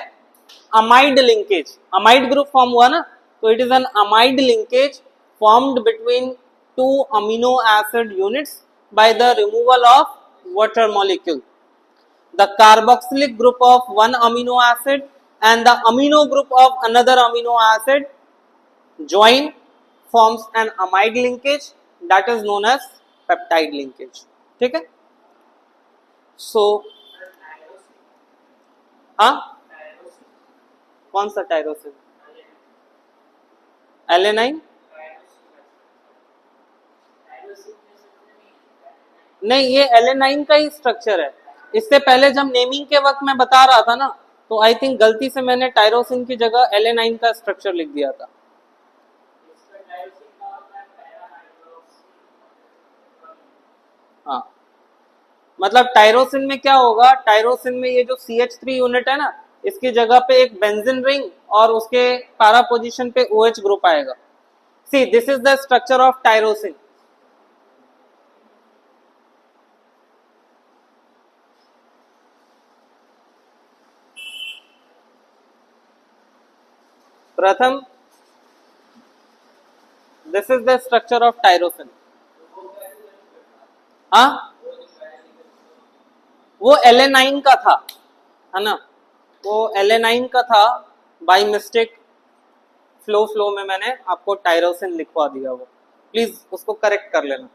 Amide linkage. Amide group form हुआ ना, तो it is an amide linkage formed between two amino acid units by the removal of water molecule. The carboxylic group of one amino acid and the amino group of another amino acid join forms an amide linkage that is known as peptide linkage. ठीक है? So हाँ, कौन सा tyrosine? Alanine? नहीं, ये alanine का ही structure है। इससे पहले जब नेमिंग के वक्त मैं बता रहा था ना, तो आई थिंक गलती से मैंने टायरोसिन की जगह एलेनाइन का स्ट्रक्चर लिख दिया था। हाँ, मतलब टायरोसिन में क्या होगा, टायरोसिन में ये जो CH3 यूनिट है ना, इसकी जगह पे एक बेंजीन रिंग और उसके पैरा पोजीशन पे OH ग्रुप आएगा। See, this is the structure of tyrosine. प्रथम, this is the structure of tyrosine. हाँ, वो एलेनाइन का था, है ना, वो एलेनाइन का था। बाय मिस्टेक फ्लो में मैंने आपको टायरोसिन लिखवा दिया, वो प्लीज उसको करेक्ट कर लेना।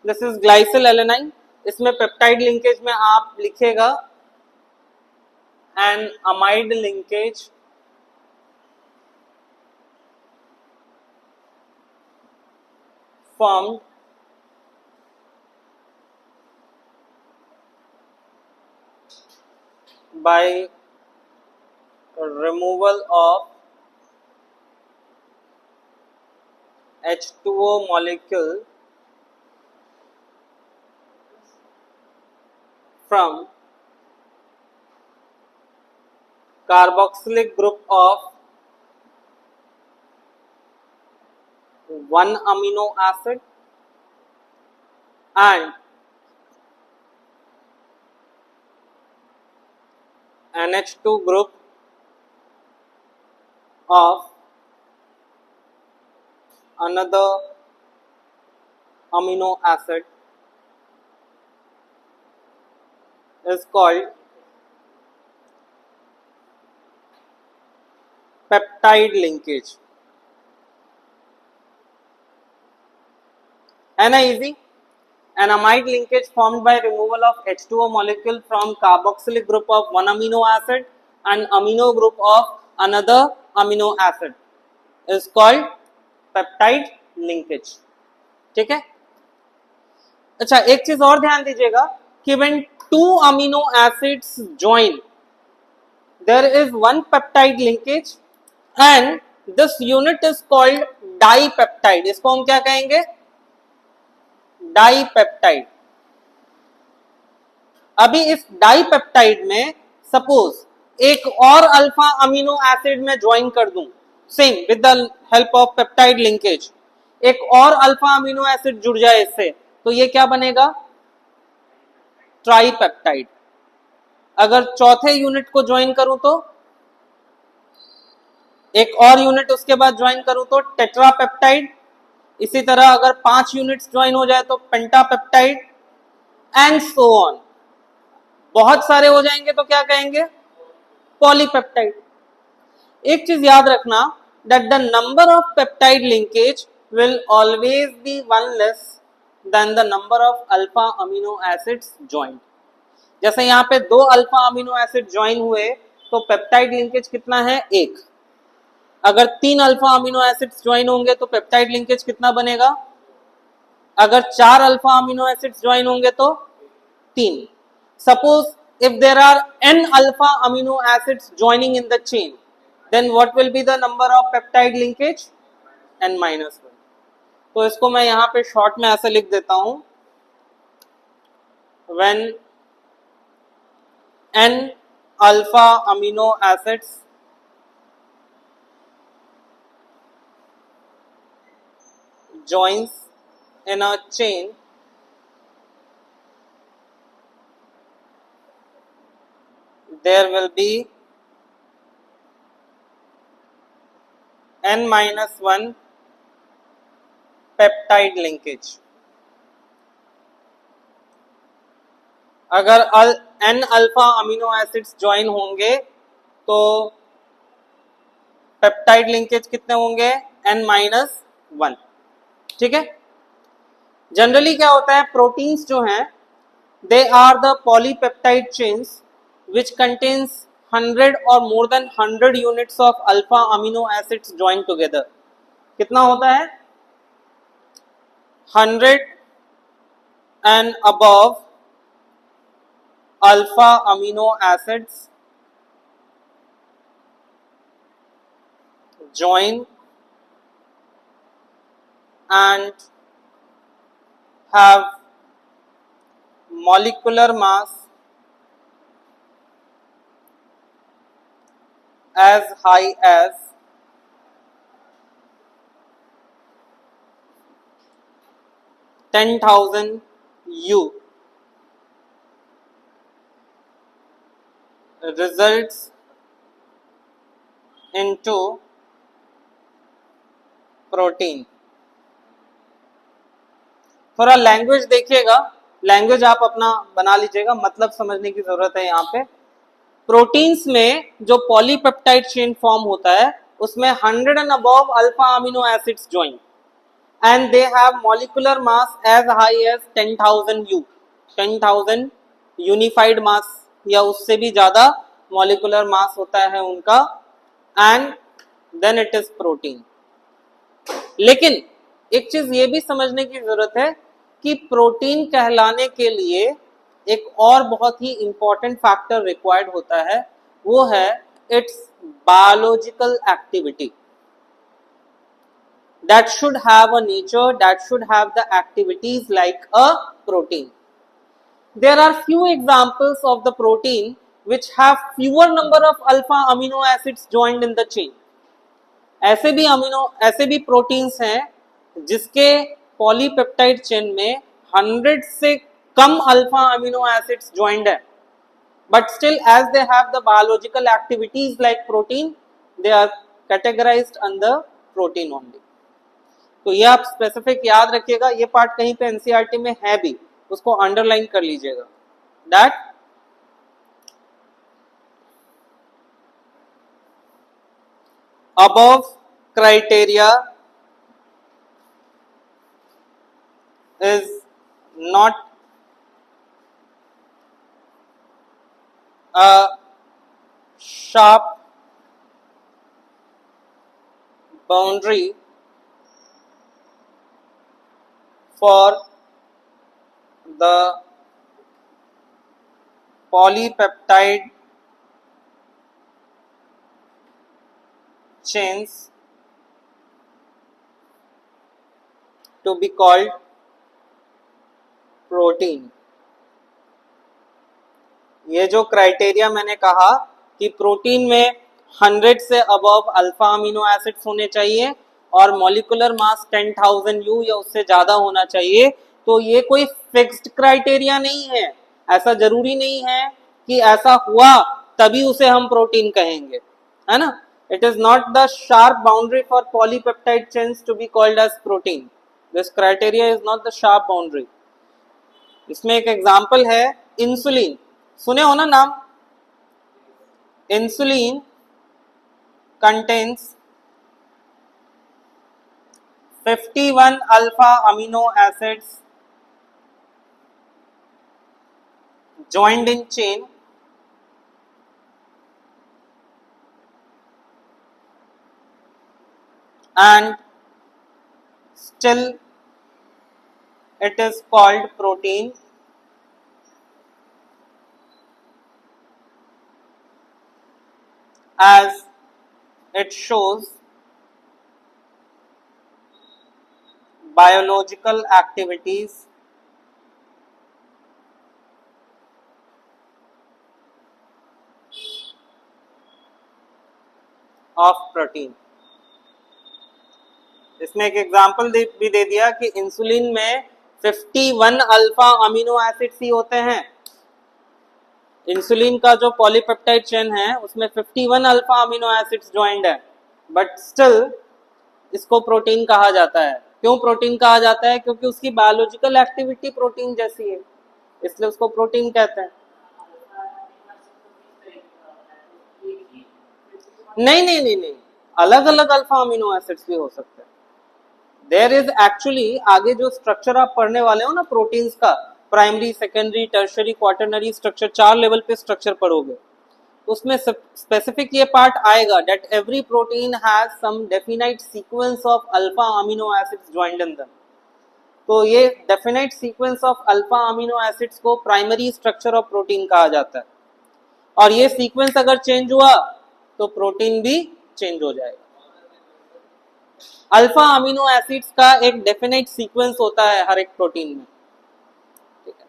This is glycyl alanine. इसमें पेप्टाइड लिंकेज में आप लिखेगा an amide linkage formed by removal of H2O molecule from carboxylic group of one amino acid and NH2 group of another amino acid is called peptide linkage. है ना easy? An amide linkage formed by removal of H2O molecule from carboxylic group of one amino acid and amino group of another amino acid is called peptide linkage. ठीक है? अच्छा, एक चीज और ध्यान दीजिएगा कि when two amino acids join, there is one peptide linkage and this unit is called dipeptide. इसको हम क्या कहेंगे? डाइपेप्टाइड. अभी इस डाइपेप्टाइड में सपोज एक और अल्फा अमीनो एसिड में ज्वाइन कर दूं, same with the help of peptide linkage, एक और अल्फा अमीनो एसिड जुड़ जाए इससे, तो ये क्या बनेगा? ट्राइपेप्टाइड. अगर चौथे यूनिट को ज्वाइन करूं तो, एक और यूनिट उसके बाद ज्वाइन करूं तो टेट्रापेप्टाइड. इसी तरह अगर 5 यूनिट्स ज्वाइन हो जाए तो पेंटापेप्टाइड एंड सो ऑन. बहुत सारे हो जाएंगे तो क्या कहेंगे? पॉलीपेप्टाइड. एक चीज याद रखना, that the number of peptide linkage will always be one less than the number of alpha amino acids joined. जैसे यहाँ पे 2 अल्फा अमीनो एसिड ज्वाइन हुए तो पेप्टाइड लिंकेज कितना है? 1. अगर 3 अल्फा अमीनो एसिड्स ज्वाइन होंगे तो पेप्टाइड लिंकेज कितना बनेगा? अगर 4 अल्फा अमीनो एसिड्स ज्वाइन होंगे तो 3. Suppose if there are n alpha amino acids joining in the chain, then what will be the number of peptide linkage? n-1. तो इसको मैं यहां पे शॉर्ट में ऐसे लिख देता हूं, when n alpha amino acids joins in a chain, there will be n-1 peptide linkage. अगर n alpha amino acids join होंगे तो पेप्टाइड लिंकेज कितने होंगे? n-1. ठीक है? जनरली क्या होता है, प्रोटीन्स जो हैं they are the polypeptide chains which contains 100 और more than 100 units of alpha amino acids join together. कितना होता है? 100 and above alpha amino acids join and have molecular mass as high as 10,000 U results into protein. थोड़ा language देखिएगा, language आप अपना बना लीजिएगा, मतलब समझने की जरूरत है. यहाँ पे प्रोटीन्स में जो पॉलीपेप्टाइड चेन फॉर्म होता है उसमें 100 and above alpha amino acids join and they have molecular mass as high as 10,000 U. 10,000 unified mass या उससे भी ज्यादा मॉलिक्यूलर मास होता है उनका, and then it is protein. लेकिन एक चीज ये भी समझने की जरूरत है कि प्रोटीन कहलाने के लिए एक और बहुत ही इंपॉर्टेंट फैक्टर रिक्वायर्ड होता है, वो है its biological activity. That should have a nature, that should have the activities like a protein. There are few examples of the protein which have fewer number of alpha amino acids joined in the chain. ऐसे भी proteins हैं जिसके polypeptide chain में 100 से कम alpha amino acids joined है, but still as they have the biological activities like protein, they are categorized under protein only. तो ये आप स्पेसिफिक याद रखिएगा, ये पार्ट कहीं पे एनसीईआरटी में है भी, उसको अंडरलाइन कर लीजिएगा, that above criteria is not a sharp boundary for the polypeptide chains to be called protein. ये जो क्राइटेरिया मैंने कहा कि प्रोटीन में 100 से अबव अल्फा अमीनो एसिड्स होने चाहिए और मॉलिक्यूलर मास 10,000 यू या उससे ज्यादा होना चाहिए, तो ये कोई फिक्स्ड क्राइटेरिया नहीं है, ऐसा जरूरी नहीं है कि ऐसा हुआ तभी उसे हम प्रोटीन कहेंगे, है ना। It is not the sharp boundary for polypeptide chains to be called as protein. This criteria is not the sharp boundary. इसमें एक एग्जाम्पल है इंसुलिन, सुने हो ना नाम। Insulin contains 51 alpha amino acids joined in chain and still it is called protein as it shows biological activities of protein। इसमें एक example भी दे दिया कि इंसुलिन में 51 अल्फा अमीनो एसिड्स ही होते हैं। इंसुलिन का जो पॉलीपेप्टाइड चेन है उसमें 51 अल्फा अमीनो एसिड्स ज्वाइंड है, बट स्टिल इसको प्रोटीन कहा जाता है। क्यों प्रोटीन कहा जाता है? क्योंकि उसकी बायोलॉजिकल एक्टिविटी प्रोटीन जैसी है, इसलिए उसको प्रोटीन कहते हैं। नहीं नहीं नहीं नहीं, अलग अलग अल्फा अमीनो एसिड्स भी हो सकते हैं। देयर इज एक्चुअली, आगे जो स्ट्रक्चर आप पढ़ने वाले हो ना प्रोटीन्स का, primary, secondary, tertiary, quaternary structure, 4 level पे स्ट्रक्चर पढ़ोगे, उसमें स्पेसिफिक ये पार्ट आएगा that every protein has some definite sequence of alpha amino acids joined in them. तो ये definite sequence of alpha amino acids को प्राइमरी स्ट्रक्चर ऑफ प्रोटीन कहा जाता है, और ये सीक्वेंस अगर चेंज हुआ तो प्रोटीन भी चेंज हो जाएगा। अल्फा अमीनो एसिड्स का एक डेफिनेट सीक्वेंस होता है हर एक प्रोटीन में, ठीक है।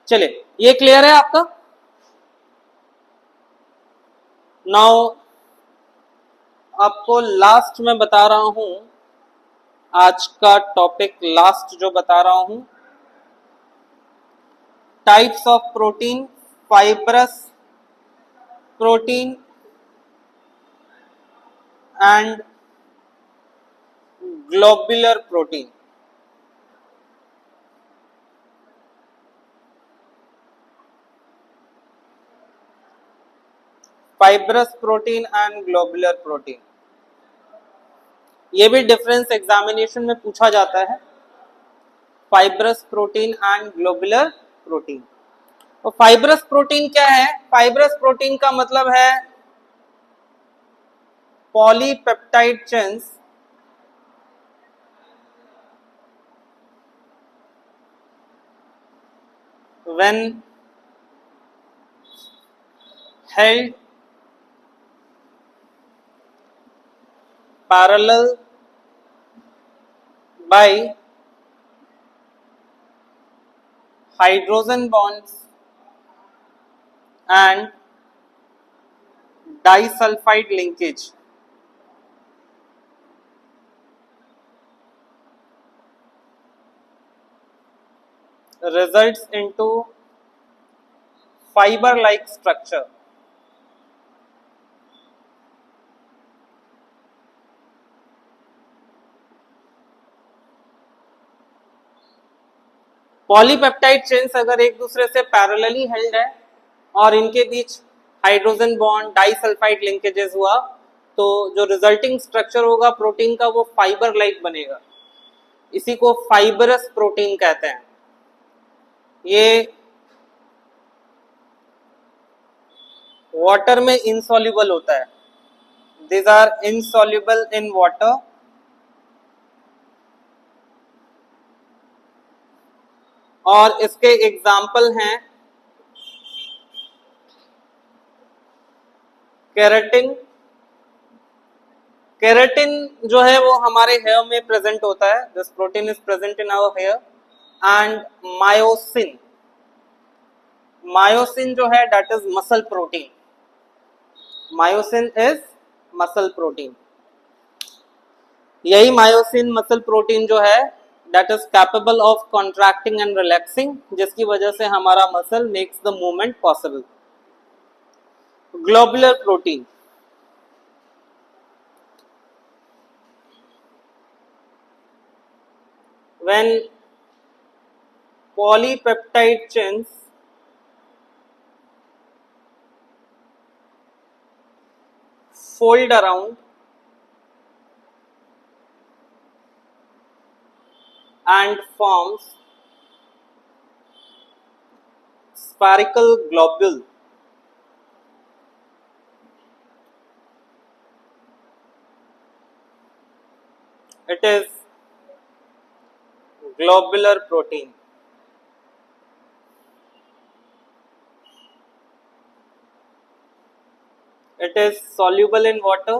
चलिए, ये क्लियर है आपका? नाउ आपको लास्ट में बता रहा हूं, आज का टॉपिक लास्ट जो बता रहा हूं, types of protein, fibrous protein and globular protein. Fibrous protein and globular protein, ये भी डिफरेंस एग्जामिनेशन में पूछा जाता है, fibrous protein and globular protein. तो फाइब्रस प्रोटीन क्या है? फाइब्रस प्रोटीन का मतलब है polypeptide chains when held parallel by hydrogen bonds and disulfide linkage, results into fiber like structure. Polypeptide chains अगर एक दूसरे से पैरेलली हेल्ड है और इनके बीच हाइड्रोजन बॉन्ड डाइसल्फाइड लिंकेजेस हुआ तो जो रिजल्टिंग स्ट्रक्चर होगा प्रोटीन का वो फाइबर लाइक बनेगा, इसी को फाइबरस प्रोटीन कहते हैं। ये वाटर में इनसॉल्युबल होता है, these are insoluble in water और इसके एग्जाम्पल हैं केराटिन। केराटिन जो है वो हमारे हेयर में प्रेजेंट होता है, this protein is present in our hair. And myosin, myosin जो है that is muscle protein, myosin is muscle protein. यही मायोसिन मसल प्रोटीन जो है that is capable of contracting and relaxing, जिसकी वजह से हमारा muscle makes the movement possible. Globular protein, when polypeptide chains fold around and forms spherical globule, it is globular protein. It is soluble in water,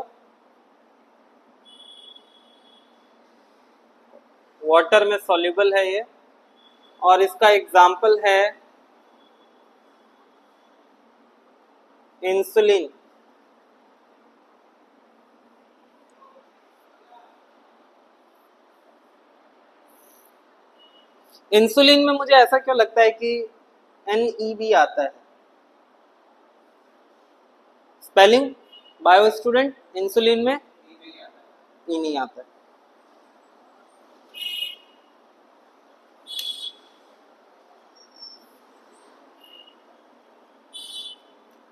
water में soluble है ये, और इसका example है इंसुलिन। इंसुलिन में मुझे ऐसा क्यों लगता है कि NEB आता है, स्पेलिंग बायो स्टूडेंट, इंसुलिन में ई नहीं आता है।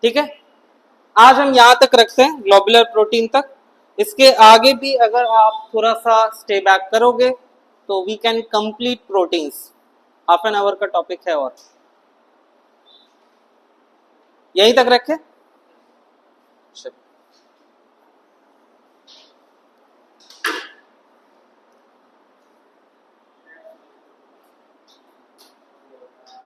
ठीक है, आज हम यहां तक रखते हैं ग्लोबुलर प्रोटीन तक। इसके आगे भी अगर आप थोड़ा सा स्टे बैक करोगे तो we can complete proteins, half an hour का टॉपिक है और यहीं तक रखें।